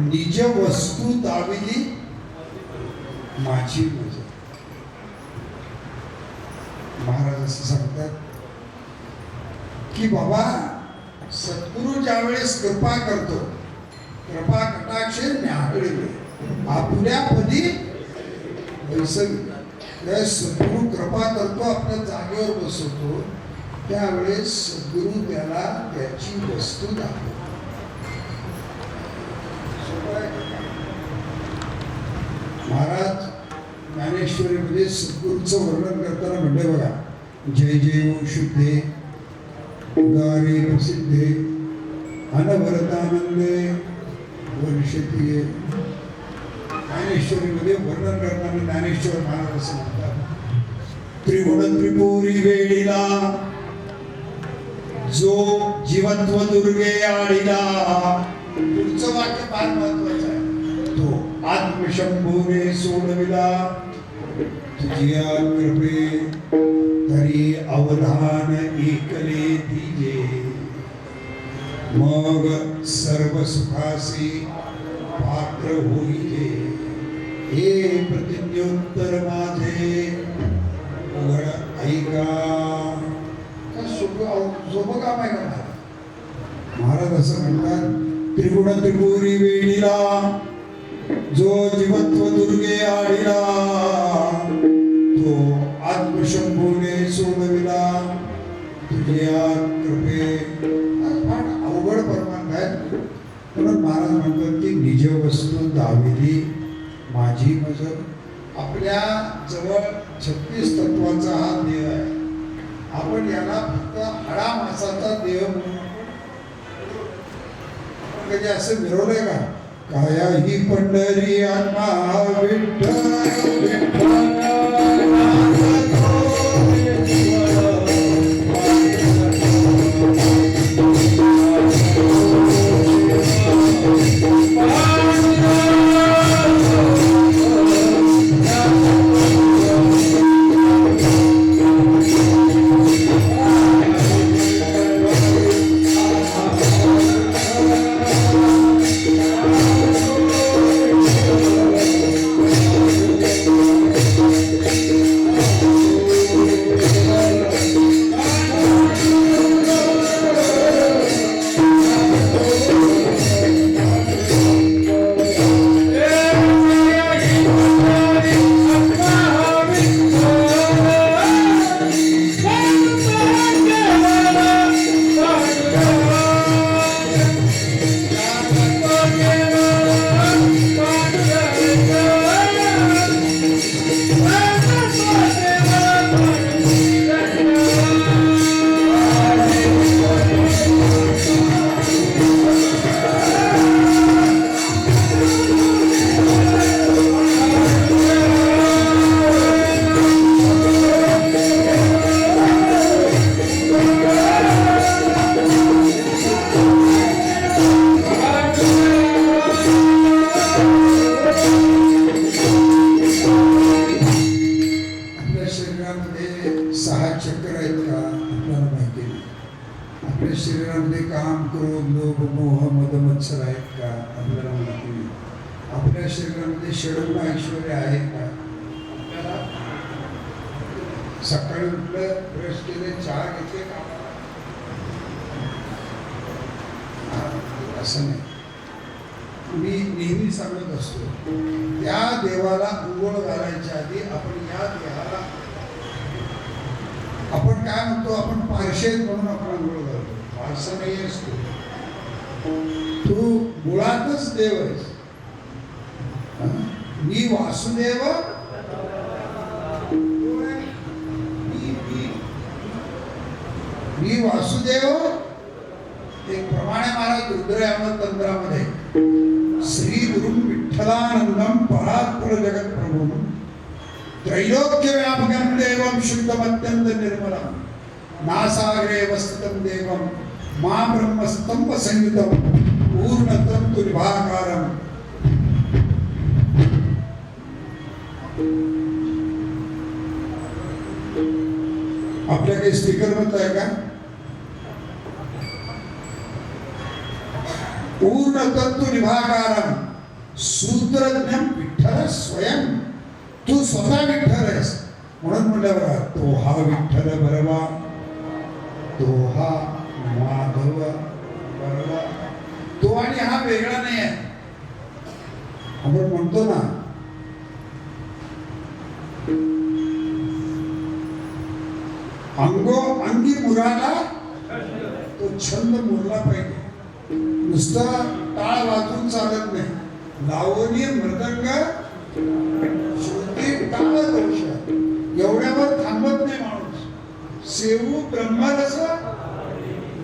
निज वस्तू दाविली माझी मज. महाराज असं सांगतात की बाबा सद्गुरू ज्यावेळेस कृपा करतो, कृपा कटाक्षे न्याकडे आपल्या पदी वैसवी. सद्गुरू कृपा करतो, आपल्या जागेवर बसवतो, त्यावेळेस सद्गुरू त्याला त्याची वस्तू दाखवतो. महाराज ज्ञानेश्वरीमध्ये सद्गुरूचं वर्णन करताना म्हणले बघा, जय जय ओ शुद्धे उदारे प्रसिद्धे अनवरतानंदे वर्षतीये. ज्ञानेश्वरीमध्ये वर्णन करताना ज्ञानेश्वर महाराज असं म्हणतात, त्रिगुण त्रिपुरी वेळीला जो जीवत्व दुर्गे आडीला. पुढचं वाक्य फार महत्वाचं आहे. तो आत्मशंभूने सोडविला तुझिया कृपे तरी अवधान एकले दिजे. मग सर्व सुखासी पात्र होईले. हे प्रतिज्ञोत्तर माझे उघड ऐका. सोपं काम आहे का? महाराज असं म्हणतात, त्रिगुण त्रिपुरी वेळीला जो जीवत्व दुर्गे आडीला तो आत्मशंभूने सोडविला तुझ्या कृपे. फार अवघड परमार्थ आहे, म्हणून महाराज म्हणतात की निज वस्तू दाविली माझी मज. आपल्या जवळ 36 तत्वाचा हा देह आहे. आपण याला फक्त हाडा मासाचा देह म्हणून कधी असं मिरवलंय का? काया ही पंढरी आत्मा विठ्ठल शरीरामध्ये काम, क्रोध, लोभ, मोह, मद, मत्सर आहेत का? आपल्याला माहिती नाही. आपल्या शरीरामध्ये षडगुण ऐश्वर्य आहे का? आपल्याला सकाळी उठलं, ब्रश केले, चहा घेतले का? असं नाही. मी नेहमी सांगत असतो, त्या देवाला अंघोळ घालायच्या आधी आपण या देहाला आपण काय म्हणतो, आपण पारशेत म्हणून आपण अंघोळ घालतो. फारसा नाही असतो, तू मुळातच देव आहेस. मी वासुदेव मी वासुदेव. एक प्रमाणे महाराज रुद्रयाम तंत्रामध्ये श्री गुरु विठ्ठलानंदम परात्पर जगत प्रभू त्रैलोक्य व्यापकं देवं शुद्धम अत्यंत निर्मलम नासाग्रे वस्तितं देवं मा ब्रह्मस्तंभ संयुतम पूर्ण तंतु विभाकारम. आपल्या काही स्पीकर म्हणत आहे का? पूर्ण तंतु विभाकारम सूत्रज्ञम विठ्ठल स्वयं. तू स्वतः विठ्ठल आहेस म्हणून म्हटल्यावर तो हा विठ्ठल बरवा, तो हा माधव बरवा. तो आणि हा वेगळा नाही आहे. आपण म्हणतो ना, अंगो अंगी मुराला तो छंद मुरला पाहिजे. नुसता टाळ वाजून चालत नाही. लावणी, मृदंग, श्रुती, टाळ, दोष एवढ्यावर थांबत नाही माणूस. सेवू ब्रह्मरस,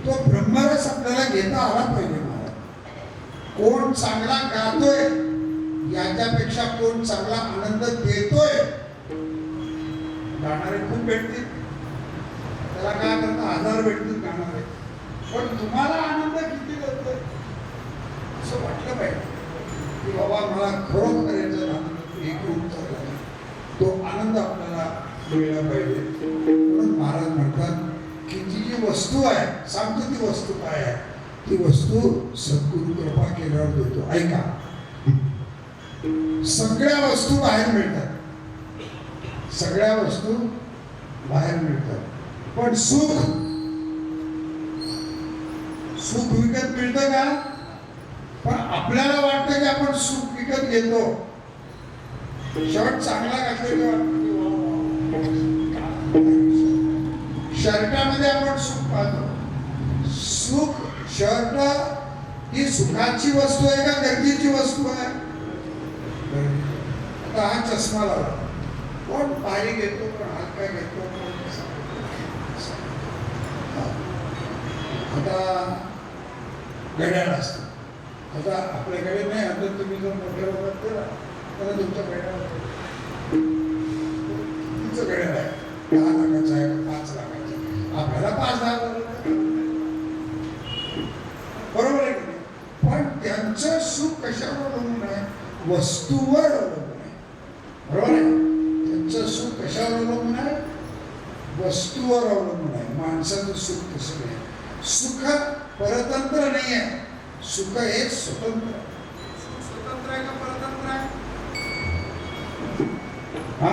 तो ब्रह्मरस आपल्याला घेता आला पाहिजे. कोण चांगला गातोय याच्यापेक्षा कोण चांगला आनंद देतोय. गाणारे खूप भेटतील, त्याला काय करता, आधार भेटतील गाणारे. पण तुम्हाला आनंद किती देतोय असं वाटलं पाहिजे की बाबा मला खरोखर याचा आनंद एकूण चालला, तो आनंद आपल्याला मिळला पाहिजे. म्हणून महाराज म्हणतात की जी जी वस्तू आहे, सांगतो ती वस्तू काय आहे. ती वस्तू सद्गुरु कृपा केल्यावर देतो. ऐका, सगळ्या वस्तू बाहेर मिळतात, सगळ्या वस्तू बाहेर मिळतात. पण सुख, सुख विकत मिळतं का? पण आपल्याला वाटतं की आपण सुख विकत घेतो. शर्ट चांगला घातलेला शर्टामध्ये आपण सुख पाहतो. सुख, शर्ट ही सुखाची वस्तू आहे का गरजेची वस्तू आहे? आता हा चष्मा लावला, कोण भारी घेतो, कोण हलका घेतो, आता घड्याळ असतं. आता आपल्याकडे नाही, आता तुम्ही जर मोठ्या लोकात केला तर तुमच्याकडे तुमच्याकडे आहे 10 लाखाचा आहे 5 लाखाचा, आपल्याला 5-10 बरोबर आहे की नाही? पण त्यांचं सुख कशावर अवलंबून आहे? वस्तूवर अवलंबून आहे. बरोबर आहे? त्यांचं सुख कशावर अवलंबून आहे? वस्तूवर अवलंबून आहे. माणसाचं सुख तसं नाही. सुख परतंत्र नाही आहे, सुख हे स्वतंत्र आहे. स्वतंत्र आहे का परतंत्र आहे? हा,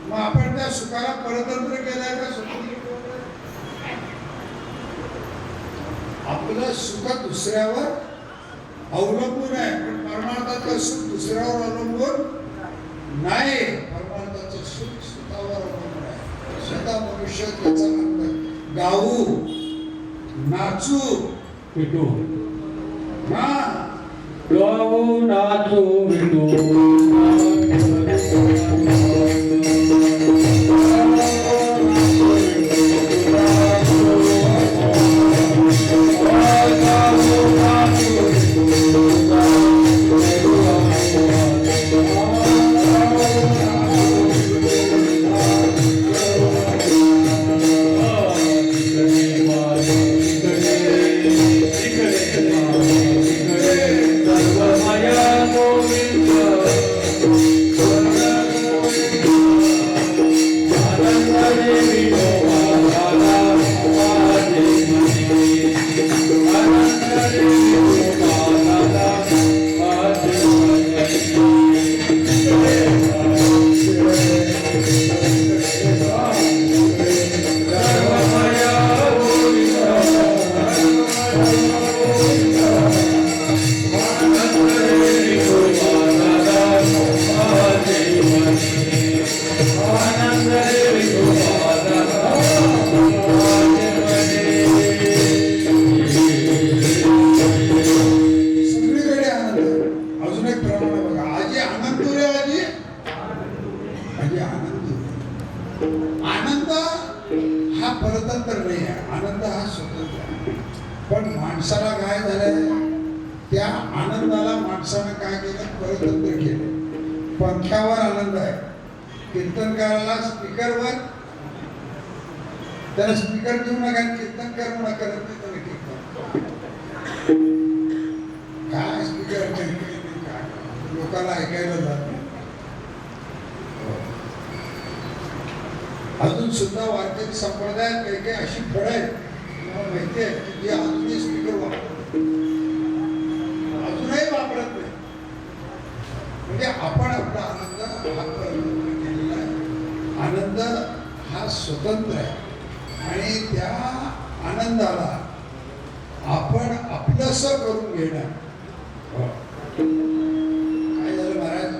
मग आपण त्या सुखाला परतंत्र केलंय का स्वतंत्र केलंय? आपलं सुख दुसऱ्यावर अवलंबून आहे, पण परमार्थाचं सुख दुसऱ्यावर अवलंबून नाही. परमार्थाचं सुख स्वतःवर अवलंबून आहे. स्वतः मनुष्य त्याचा आनंद गाऊ, नाचू, विटू हा, गाऊ नाचू विटू सगळीकडे आनंद. अजून एक प्रमाण बघा, आजी आनंद रे आजी, आजी आनंद. आनंद हा परतंत्र नाही आहे, आनंद हा स्वतंत्र आहे. पण माणसाला काय झालंय, त्या आनंदाला माणसानं काय केलं, परतंत्र केलं. पंख्यावर आनंद आहे, कीर्तनकाराला स्पीकरवर, त्याला स्पीकर देऊ नका, कीर्तन करू नका, करत नाही त्याला कीर्तन. काय स्पीकर काय लोकांना ऐकायला जात नाही. अजून सुद्धा वारकरी संप्रदायात काही काही अशी फळं आहेत तुम्हाला माहिती आहे की जे अजूनही स्पीकर वापरतात, अजूनही वापरत नाही. म्हणजे आपण आपला आनंद हा परतंत्र केलेला आहे. आनंद हा स्वतंत्र आहे आणि त्या आनंदाला आपण आपलंसं करून घेणं. काय झालं महाराज,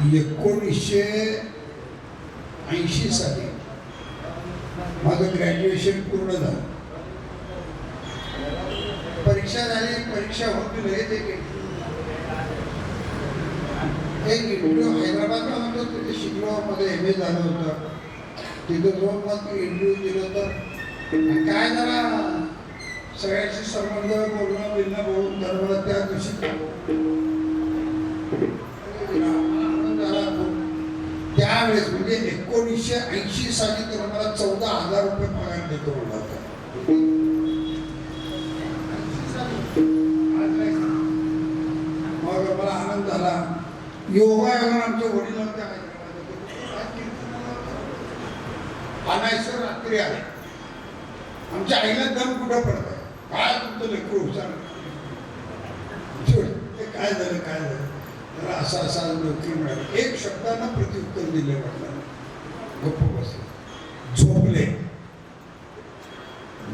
1980 साली माझं ग्रॅज्युएशन पूर्ण झालं. परीक्षा झाली, परीक्षा होती लगेच एक इंटरव्ह्यू हैदराबादला होतो, तिथे शिकलो, मध्ये MA झालं होतं. तिथं 2 मग इंटरव्ह्यू दिलं तर काय जरा सगळ्याशी संबंध बोलणं बिलणं बोलून ठरवलं. त्या दिवशी त्यावेळेस म्हणजे 1980 साली तर मला 14,000 रुपये पगार देतो बोलला होता. मग मला आनंद झाला. योगायोगानं आमचे वडील होते आणायचं, रात्री आले. आमच्या आईला दम कुठं पडतं, काय तुमचं लेकरू हुशार, काय झालं काय झालं, तर असा नोकरी मिळाली. एक शब्दानं प्रत्युत्तर दिले म्हटलं, गप्प बसले, झोपले.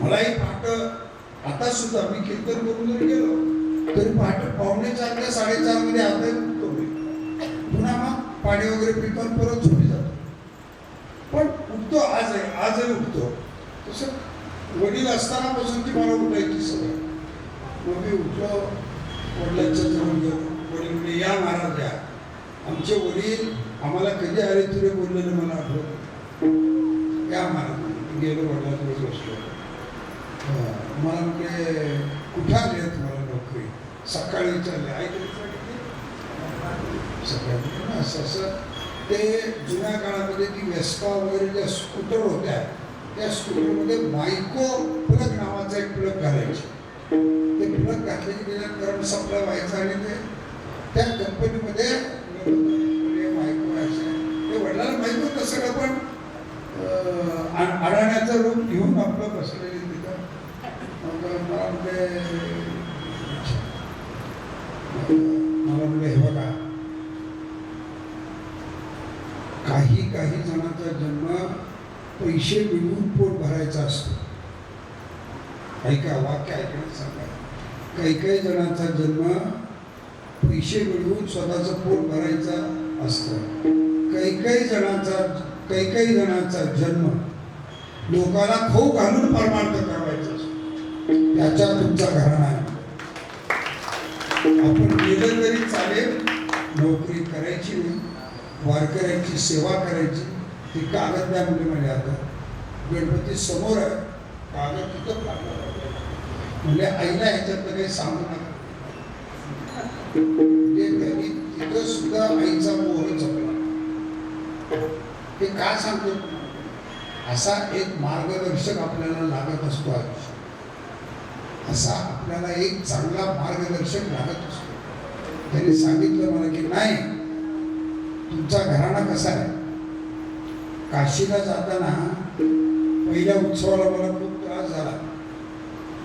मलाही पहाट, आता सुद्धा मी कीर्तन करून जर गेलो तरी पहाट 4:45 4:30 मध्ये आता उठतो मी. पुन्हा मग पाणी वगैरे पितो आणि परत झोपी जातो. पण उठतो, आजही उठतो. तसं वडील असतानापासून ती मला उठायची सवय. मग मी उठलो, वडिलांच्या जवळ गेलो. वडील म्हणजे या महाराज या. आमचे वडील आम्हाला कधी अरे तुरे बोललेलं मला आठवत. या महाराज गेलो, वडिलांजवळ बसलो. मला म्हणजे कुठं आली आहे तुम्हाला नोकरी? सकाळी विचारले ऐकलं सकाळी असं असं ते जुन्या काळामध्ये ती वेस्पा वगैरे ज्या स्कूटर होत्या त्या स्कूटरमध्ये मायको प्लग नावाचा एक प्लग घालायचे. ते प्लग घातले की त्याच्यात करंट सप्लाय व्हायचा आणि ते त्या कंपनीमध्ये मायको ते वडिलांना माहीत होतं सगळं, पण अडाण्याचं रूप घेऊन आपलं बसलेले तिथं. मला म्हणजे हे बघा, काही काही जणांचा जन्म पैसे मिळवून पोट भरायचा असतो. ऐका, वाक्य ऐकण्यात सांगा. काही काही जणांचा जन्म पैसे मिळवून स्वतःचं पोट भरायचा असतं. काही काही जणांचा जन्म लोकांना खाऊ घालून परमार्थ करायचा असतो. त्याच्या तुमचा घराणा आहे. आपण गेलं तरी चालेल, नोकरी करायची नाही, वारकऱ्यांची सेवा करायची. ती कागद द्या म्हणजे म्हणजे आता गणपती समोर आहे, कागद तिथं म्हणजे आईला ह्याच्यातलं काही सांगू नका. म्हणजे त्यांनी तिथं सुद्धा आईचा मोह जपला. ते का सांगतो? असा एक मार्गदर्शक आपल्याला लागत असतो आयुष्यात. असा आपल्याला एक चांगला मार्गदर्शक लागत असतो. त्यांनी सांगितलं मला की नाही, तुमचा घराणा कसा आहे. काशीला जाताना पहिल्या उत्सवाला मला खूप त्रास झाला,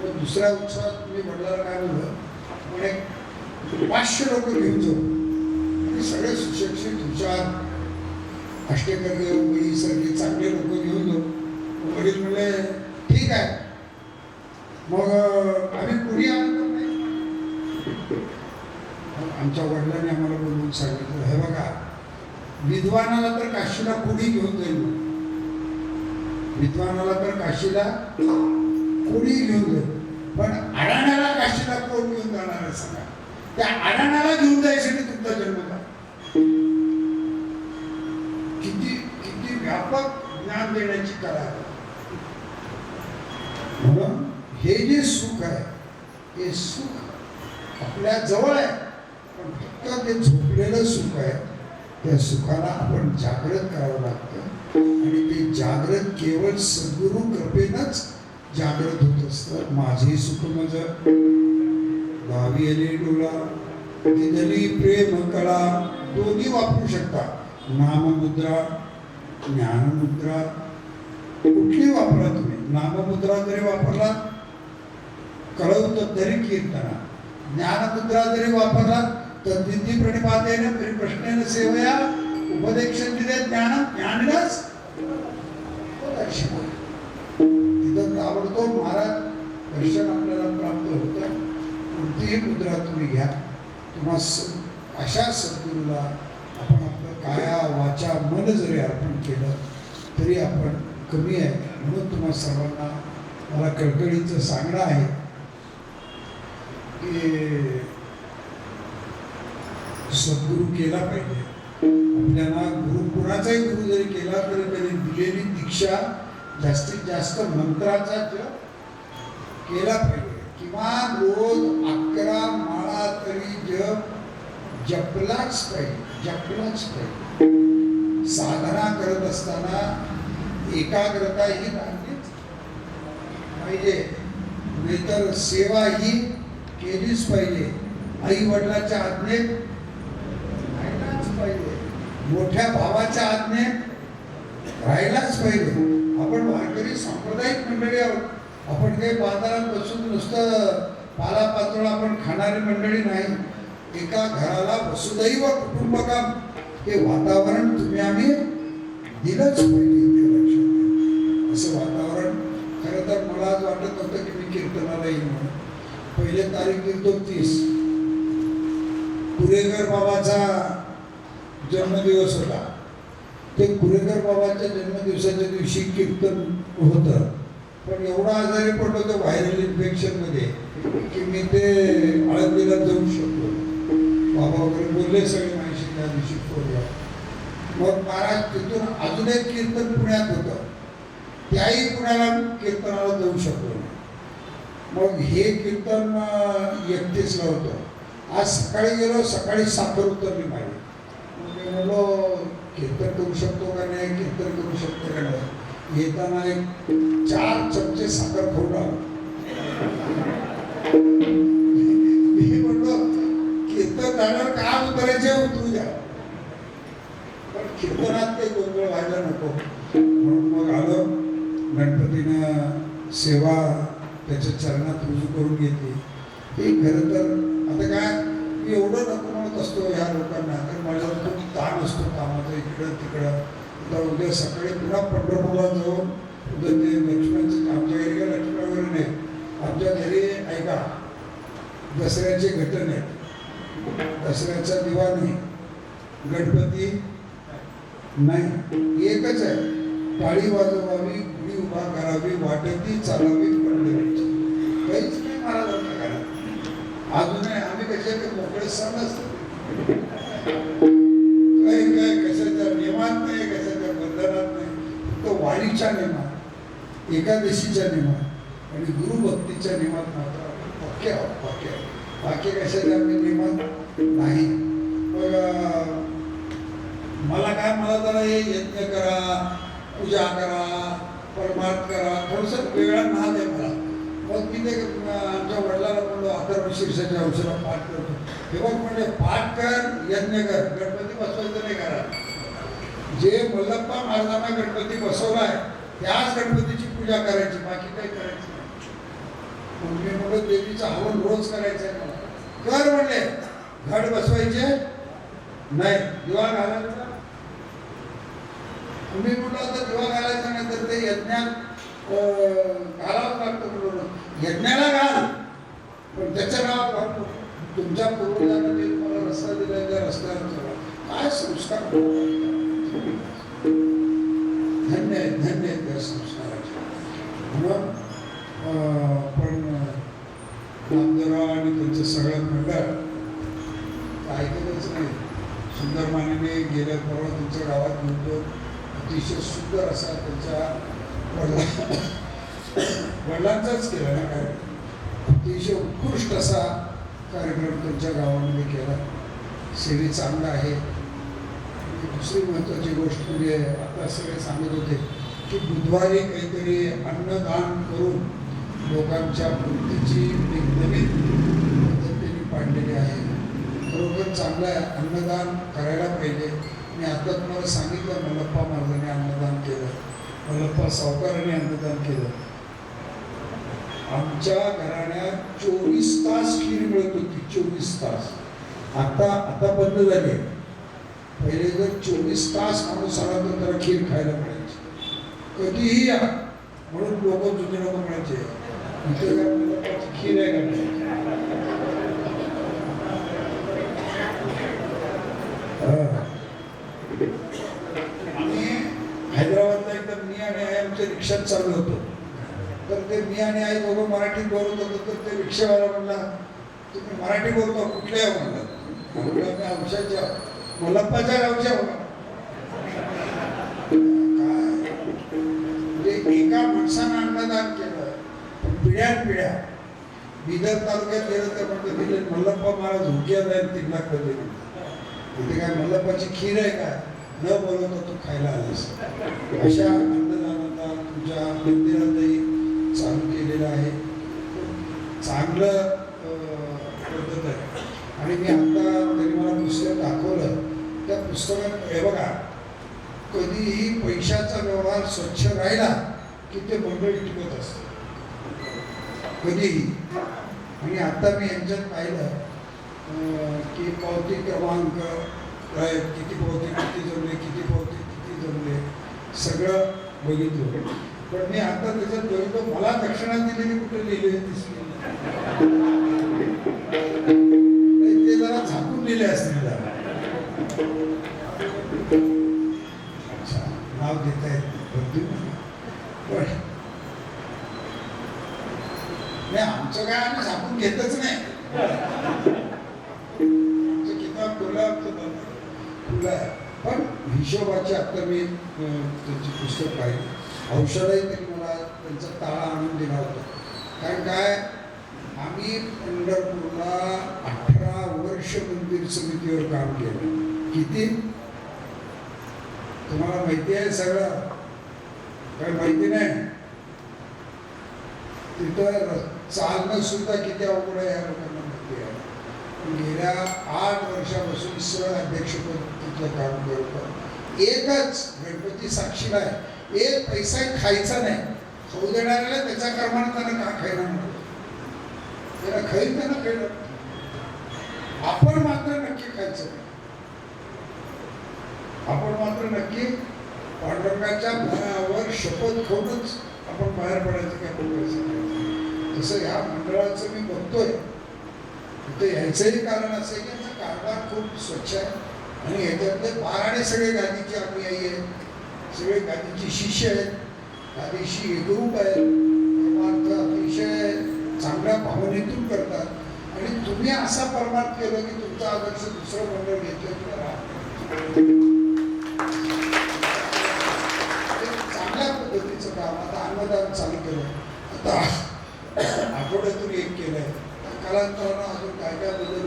पण दुसऱ्या उत्सवात मी वडिलांना काय म्हणलं, म्हणे 500 लोक घेऊन जाऊ. सगळे सुशिक्षित हुशार अष्टेकर देव सगळे चांगले लोक घेऊन जाऊ. वडील म्हणले ठीक आहे. मग आम्ही कुणी आलो नाही. आमच्या वडिलांनी आम्हाला बोलवून सांगितलं, हे बघा, विद्वानाला तर काशीला कुणी घेऊन जाईल. विद्वानाला तर काशीला कुणी घेऊन जाईल, पण अडाण्याला काशीला कोण घेऊन जाणार आहे सांगा. त्या अडाण्याला घेऊन जायसाठी तुमचा जन्म झाला. किती किती व्यापक ज्ञान देण्याची कला आहे. म्हणून हे जे सुख आहे, हे सुख आपल्या जवळ आहे, पण फक्त ते झोपलेलं सुख आहे. त्या सुखाला आपण जागृत करावं लागतं आणि ते जागृत केवळ सद्गुरु कृपेनंच जागृत होत असतं. माझे सुख मज गावी आले डोला, दिदली प्रेम कळा, दोन्ही वापरू शकता. नाममुद्रा, ज्ञानमुद्रा, कुठली वापरा तुम्ही. नाममुद्रा जरी वापरला कळवतं तरी कीर्तना, ज्ञानमुद्रा जरी वापरला तर दिद्दी प्रणिपातेन प्रश्नेन सेवया उपदेक्षण दिले ज्ञान ज्ञानच तिथं ताबडतोब महाराज दर्शन आपल्याला प्राप्त होतं. कोणतीही मुद्रा तुम्ही घ्या, तुम्हा अशा सद्गुरूला आपण आपलं काया वाचा मन जरी अर्पण केलं तरी आपण कमी आहे. म्हणून तुम्हा सर्वांना मला कळकळीचं सांगणं आहे की सद्गुरू केला पाहिजे. आपल्याला गुरु, कुणाचाही गुरु जरी केला तरी त्यांनी दिलेली दीक्षा जास्तीत जास्त मंत्राचा जप केला पाहिजे. किमान रोज 11 माळा तरी जपलाच पाहिजे. साधना करत असताना एकाग्रता ही लागलीच पाहिजे, नाहीतर सेवा ही केलीच पाहिजे. आई वडिलांच्या आज्ञेत राहिलाच पाहिजे, मोठ्या भावाच्या आज्ञेत राहिलाच पाहिजे. आपण वारकरी सांप्रदायिक मंडळी आहोत. आपण काही बाजारात बसून नुसतं पालापाचोळा आपण खाणारी मंडळी नाही. एका घराला वसुदैव कुटुंबकम हे वातावरण तुम्ही आम्ही दिलंच पाहिजे. असं वातावरण खरं तर मला आज वाटत होतं की मी कीर्तनाला येईन म्हणून. पहिले तारीख दिली 30 कुरेकर बाबाचा जन्मदिवस होता. ते कुरेकर बाबाच्या जन्मदिवसाच्या दिवशी कीर्तन होतं, पण एवढा आजारी पडलो होतो व्हायरल इन्फेक्शनमध्ये की मी ते आळंदीला जाऊ शकतो. बाबा वगैरे बोलले सगळे माहिती त्या दिवशी फोनला. मग महाराज तिथून अजून एक कीर्तन पुण्यात होतं, त्याही पुण्याला कीर्तनाला जाऊ शकलो नाही. मग हे कीर्तन एकतीसला होतं. आज सकाळी गेलो, सकाळी साखर उतरली माझी. मग मी म्हणलो कीर्तन करू शकतो का नाही, कीर्तन करू शकतो का नाही. येताना एक 4 चमचे साखर खाऊन आलो. मी म्हणलो कीर्तन झाल्यावर काय उतरायचे उतरू द्या, पण कीर्तनात काही गोंधळ व्हायला नको. म्हणून मग आलो. गणपतीनं सेवा त्याच्या चरणात रुजू करून घेतली. हे खरं तर आता काय मी एवढं नको म्हणत असतो ह्या लोकांना, कारण माझ्यावर खूप ताण असतो कामाचं इकडं तिकडं. आता उद्या सकाळी पुन्हा पंढरपूरला जाऊन उद्या ते लक्ष्मणचं आमच्या घरी का लक्ष्मण वगैरे नाही, आमच्या घरी ऐका दसऱ्याचे घटन आहे. दसऱ्याचा दिवा नाही, गणपती नाही, एकच आहे. टाळी वाजवावी, गुढी उभा करावी, वाटती चालावी पंढरीची. काहीच नाही महाराजांच्या घरात. अजूनही आम्ही कशा ते मोकळे सण असतो, काही काय कशाच्या नियमात नाही, कशाच्या बंधनात नाही. फक्त वारीच्या नियमात, एकादशीच्या नियमात आणि गुरुभक्तीच्या नियमात मात्र पक्के आहोत, पक्के आहोत. बाकी कशाच्या आम्ही नियमात नाही. मग मला काय, मला जरा हे यज्ञ करा, पूजा करा, परमार्थ करा, थोडंसं वेगळा नाद आहे मला. मग मी ते आमच्या वडिलांना म्हणलो अथर्व शीर्षाच्या औषधाला पाठ करतो. हे बघ म्हणजे पाठ कर, यज्ञ कर, गणपती बसवायचं नाही करा. जे मल्लप्पा महाराजांना गणपती बसवलाय त्याच गणपतीची पूजा करायची, बाकी काही करायची नाही. मग मी म्हणलो देवीचं हवन रोज करायचं आहे मला. कर म्हणले. घट बसवायचे नाही, दिवा घालायचा. तुम्ही म्हणलं आता दिवा घालायचा नाही तर ते यज्ञात घालावं लागतं. म्हणून यज्ञाला घाल, पण त्याच्या नावात तुमच्या पूर्वजांना जे तुम्हाला रस्ता दिलाय त्या रस्त्यावर चला. काय संस्कार, धन्य आहे, धन्य आहे त्या संस्काराचे. म्हणून पण नामदेवराव आणि त्यांचं सगळं मंडळ ऐकतच नाही. सुंदरमानेने गेल्या परवा तुमच्या गावात म्हणतो अतिशय सुंदर असा त्यांच्या वडिलांचाच केला ना काय, अतिशय उत्कृष्ट असा कार्यक्रम त्यांच्या गावामध्ये केला. सेवे चांगला आहे. दुसरी महत्त्वाची गोष्ट म्हणजे आता सगळे सांगत होते की बुधवारी काहीतरी अन्नदान करून लोकांच्या पूर्तीची एक नवीन पद्धतीने पाडलेली आहे. बरोबर चांगलं आहे, अन्नदान करायला पाहिजे. मी आता तुम्हाला सांगितलं मल्लप्पा महाराजांनी अन्नदान केलं, मल्लप्पा सावकारांनी अन्नदान केलं. आमच्या घराण्यात 24 तास खीर मिळत होती, 24 तास. आता बंद झाली. पहिले जर 24 तास माणूस आला तर त्याला खीर खायला मिळायची, कधीही या. म्हणून लोक जुने लोक म्हणायचे इथे काय मल्लप्पाची खीर आहे का. आम्ही हैदराबादला एकदा मी आणि आई आमच्या रिक्षात चालू होतो. तर ते मी आणि आई दोघं मराठीत बोलत होतो. तर ते रिक्षावाला म्हणला तुम्ही मराठी बोलतो कुठल्या म्हणलं. मी आमच्या मल्लप्पाच्या गावच्या बघा. काय म्हणजे एका माणसानं अन्नदान केलं, पिढ्यान पिढ्या. बिदर तालुक्यात गेलं तर म्हणतो तिथे मल्लप्पा महाराज हुकिया जाईल 3 लाख मध्ये. तिथे काय मल्लप्पाची खीर आहे का, न बोलवता तू खायला आलीस. अशा अन्नदानाचा तुझ्या मंदिरातही चालू केलेलं आहे. चांगलं पद्धत आहे. आणि मी आता तरी मला पुस्तक दाखवलं, त्या पुस्तकात हे बघा कधीही पैशाचा व्यवहार स्वच्छ राहिला की ते मंडळी टिकत असते, कधीही. आणि आता मी यांच्यात पाहिलं की पावती क्रमांक किती पावती किती जमले, किती पावती किती जमले, सगळं बघितलं. पण मी आता त्याच्यात बघितलं मला दक्षिणा दिलेली कुठे लिहिले दिसली. ते जरा झाकून लिहिले असतील. अच्छा, नाव देता येत नाही पण नाही, आमचं काय आम्ही झाकून घेतच नाही. आमचं किताब खुलं, आमचं बंद खुलं आहे. पण हिशोबाची आता मी त्यांची पुस्तक पाहिली. औषधही तरी मला त्यांचा ताळा आणून दिला होता. कारण काय आम्ही पंढरपूरला 18 वर्ष मंदिर समितीवर काम केलं. किती तुम्हाला माहिती आहे सगळं? काही माहिती नाही. तिथं चालणं सुद्धा किती अवघड आहे या लोकांना माहिती आहे. गेल्या 8 वर्षापासून सह अध्यक्षपद तिथलं काम करतो. एकच गणपती साक्षीला आहे, एक पैसा खायचा नाही. खाऊ देणाऱ्याला त्याच्या कर्मानं त्यांना का खायला नको, त्याला खाईल त्यांना खायला. आपण मात्र नक्की खायचं नाही. आपण मात्र नक्की पांडुरंगाच्या वर शपथ खाऊनच आपण बाहेर पडायचं की आपण पैसे खायचं. तसं ह्या मंडळाचं मी बघतोय, इथं यायचंही कारण असं आहे की यांचा कारभार खूप स्वच्छ आहे आणि याच्यातले बाराणे सगळे गादीचे अनुयायी आहेत, सगळे गादीची शिष्य आहेत, गादीशी एकरूप आहेत, परमार्थ अतिशय चांगल्या भावनेतून करतात. आणि तुम्ही असा परमार्थ केलं की तुमचा आदर्श दुसरं मंडळ घेतलं चांगल्या पद्धतीचं काम. आता अन्नदान चालू केलं, आता आठवड्यातून एक केलंय. कालांतरानं अजून काय काय बदल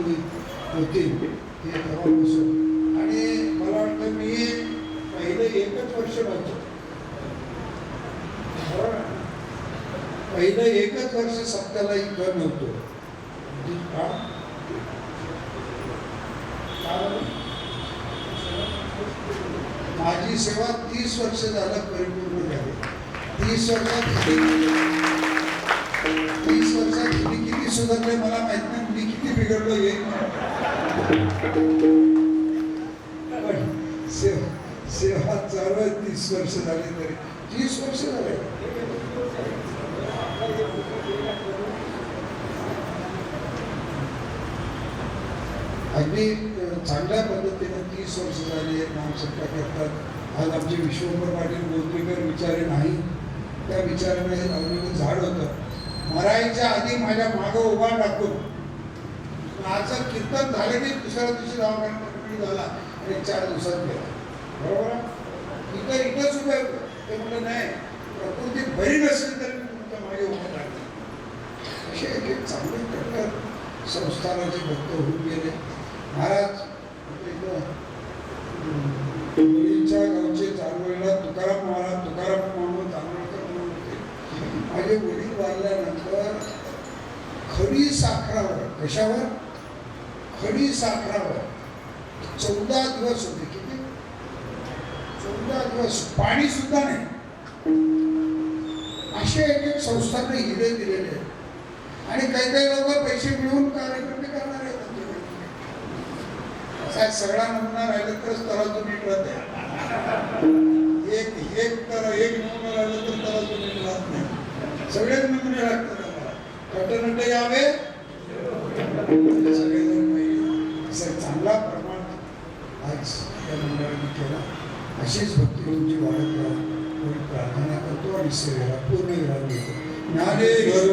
होतील ते तेव्हापासून. आणि मला वाटतं मी पहिलं एकच वर्ष नव्हतं, पहिलं एकच वर्ष सप्त्याला इकडं नव्हतो. माझी सेवा 30 वर्ष झालं परिपूर्ण झाली. 30 वर्षात किती सुधारले मला माहित नाही, मी किती बिघडलो हे. पण सेवा चालू आहे 30 वर्ष झाली तरी. 30 वर्ष झाले. अगदी चांगल्या पद्धतीने 30 वर्ष झाली नामसत्ता करतात. आज आमचे विश्वंभर पाटील गोंदरीकर विचारे नाही, त्या विचाराने हे लावलेलं झाड होतं. मरायच्या आधी माझ्या मागं उभा टाकून माझं कीर्तन झालं की दुसऱ्या दिवशी दवाखान्यात झाला आणि 4 दिवसात गेला. बरोबर. इथंच उभे होतं. ते म्हटलं नाही, प्रकृती बरी नसली तरी तुमच्या मागे उभा टाकलं. असे एक एक चांगले कट्टर संस्थानाचे भक्त होऊन गेले. महाराज मुलींच्या गावचे चांदवडला तुकाराम महाराज, तुकाराम मामा चांदवडकर म्हणून होते. माझे वडील वाढल्यानंतर खडी साखरावर, कशावर? खडी साखरावर 14 दिवस होते. किती? 14 दिवस पाणी सुद्धा नाही. असे एक एक संस्थांनी हिरे दिलेले आहेत. आणि काही काही लोक पैसे मिळवून कार्यक्रम करणार आहेत. असा सगळा नमुना राहिला तरच तराजू नीट राहते. एक नमुना राहिलं तर तराजू नीट राहत नाही. सगळेच नमुने लागतात आम्हाला. खटनट यावे सगळेजण पाहिजे. असं चांगला प्रमाण आज या मंडळाने केला. अशीच भक्ती तुमची वाढत राहा प्रार्थना करतो आणि सेवेला पूर्ण विराम देतो. ज्ञानेश्वर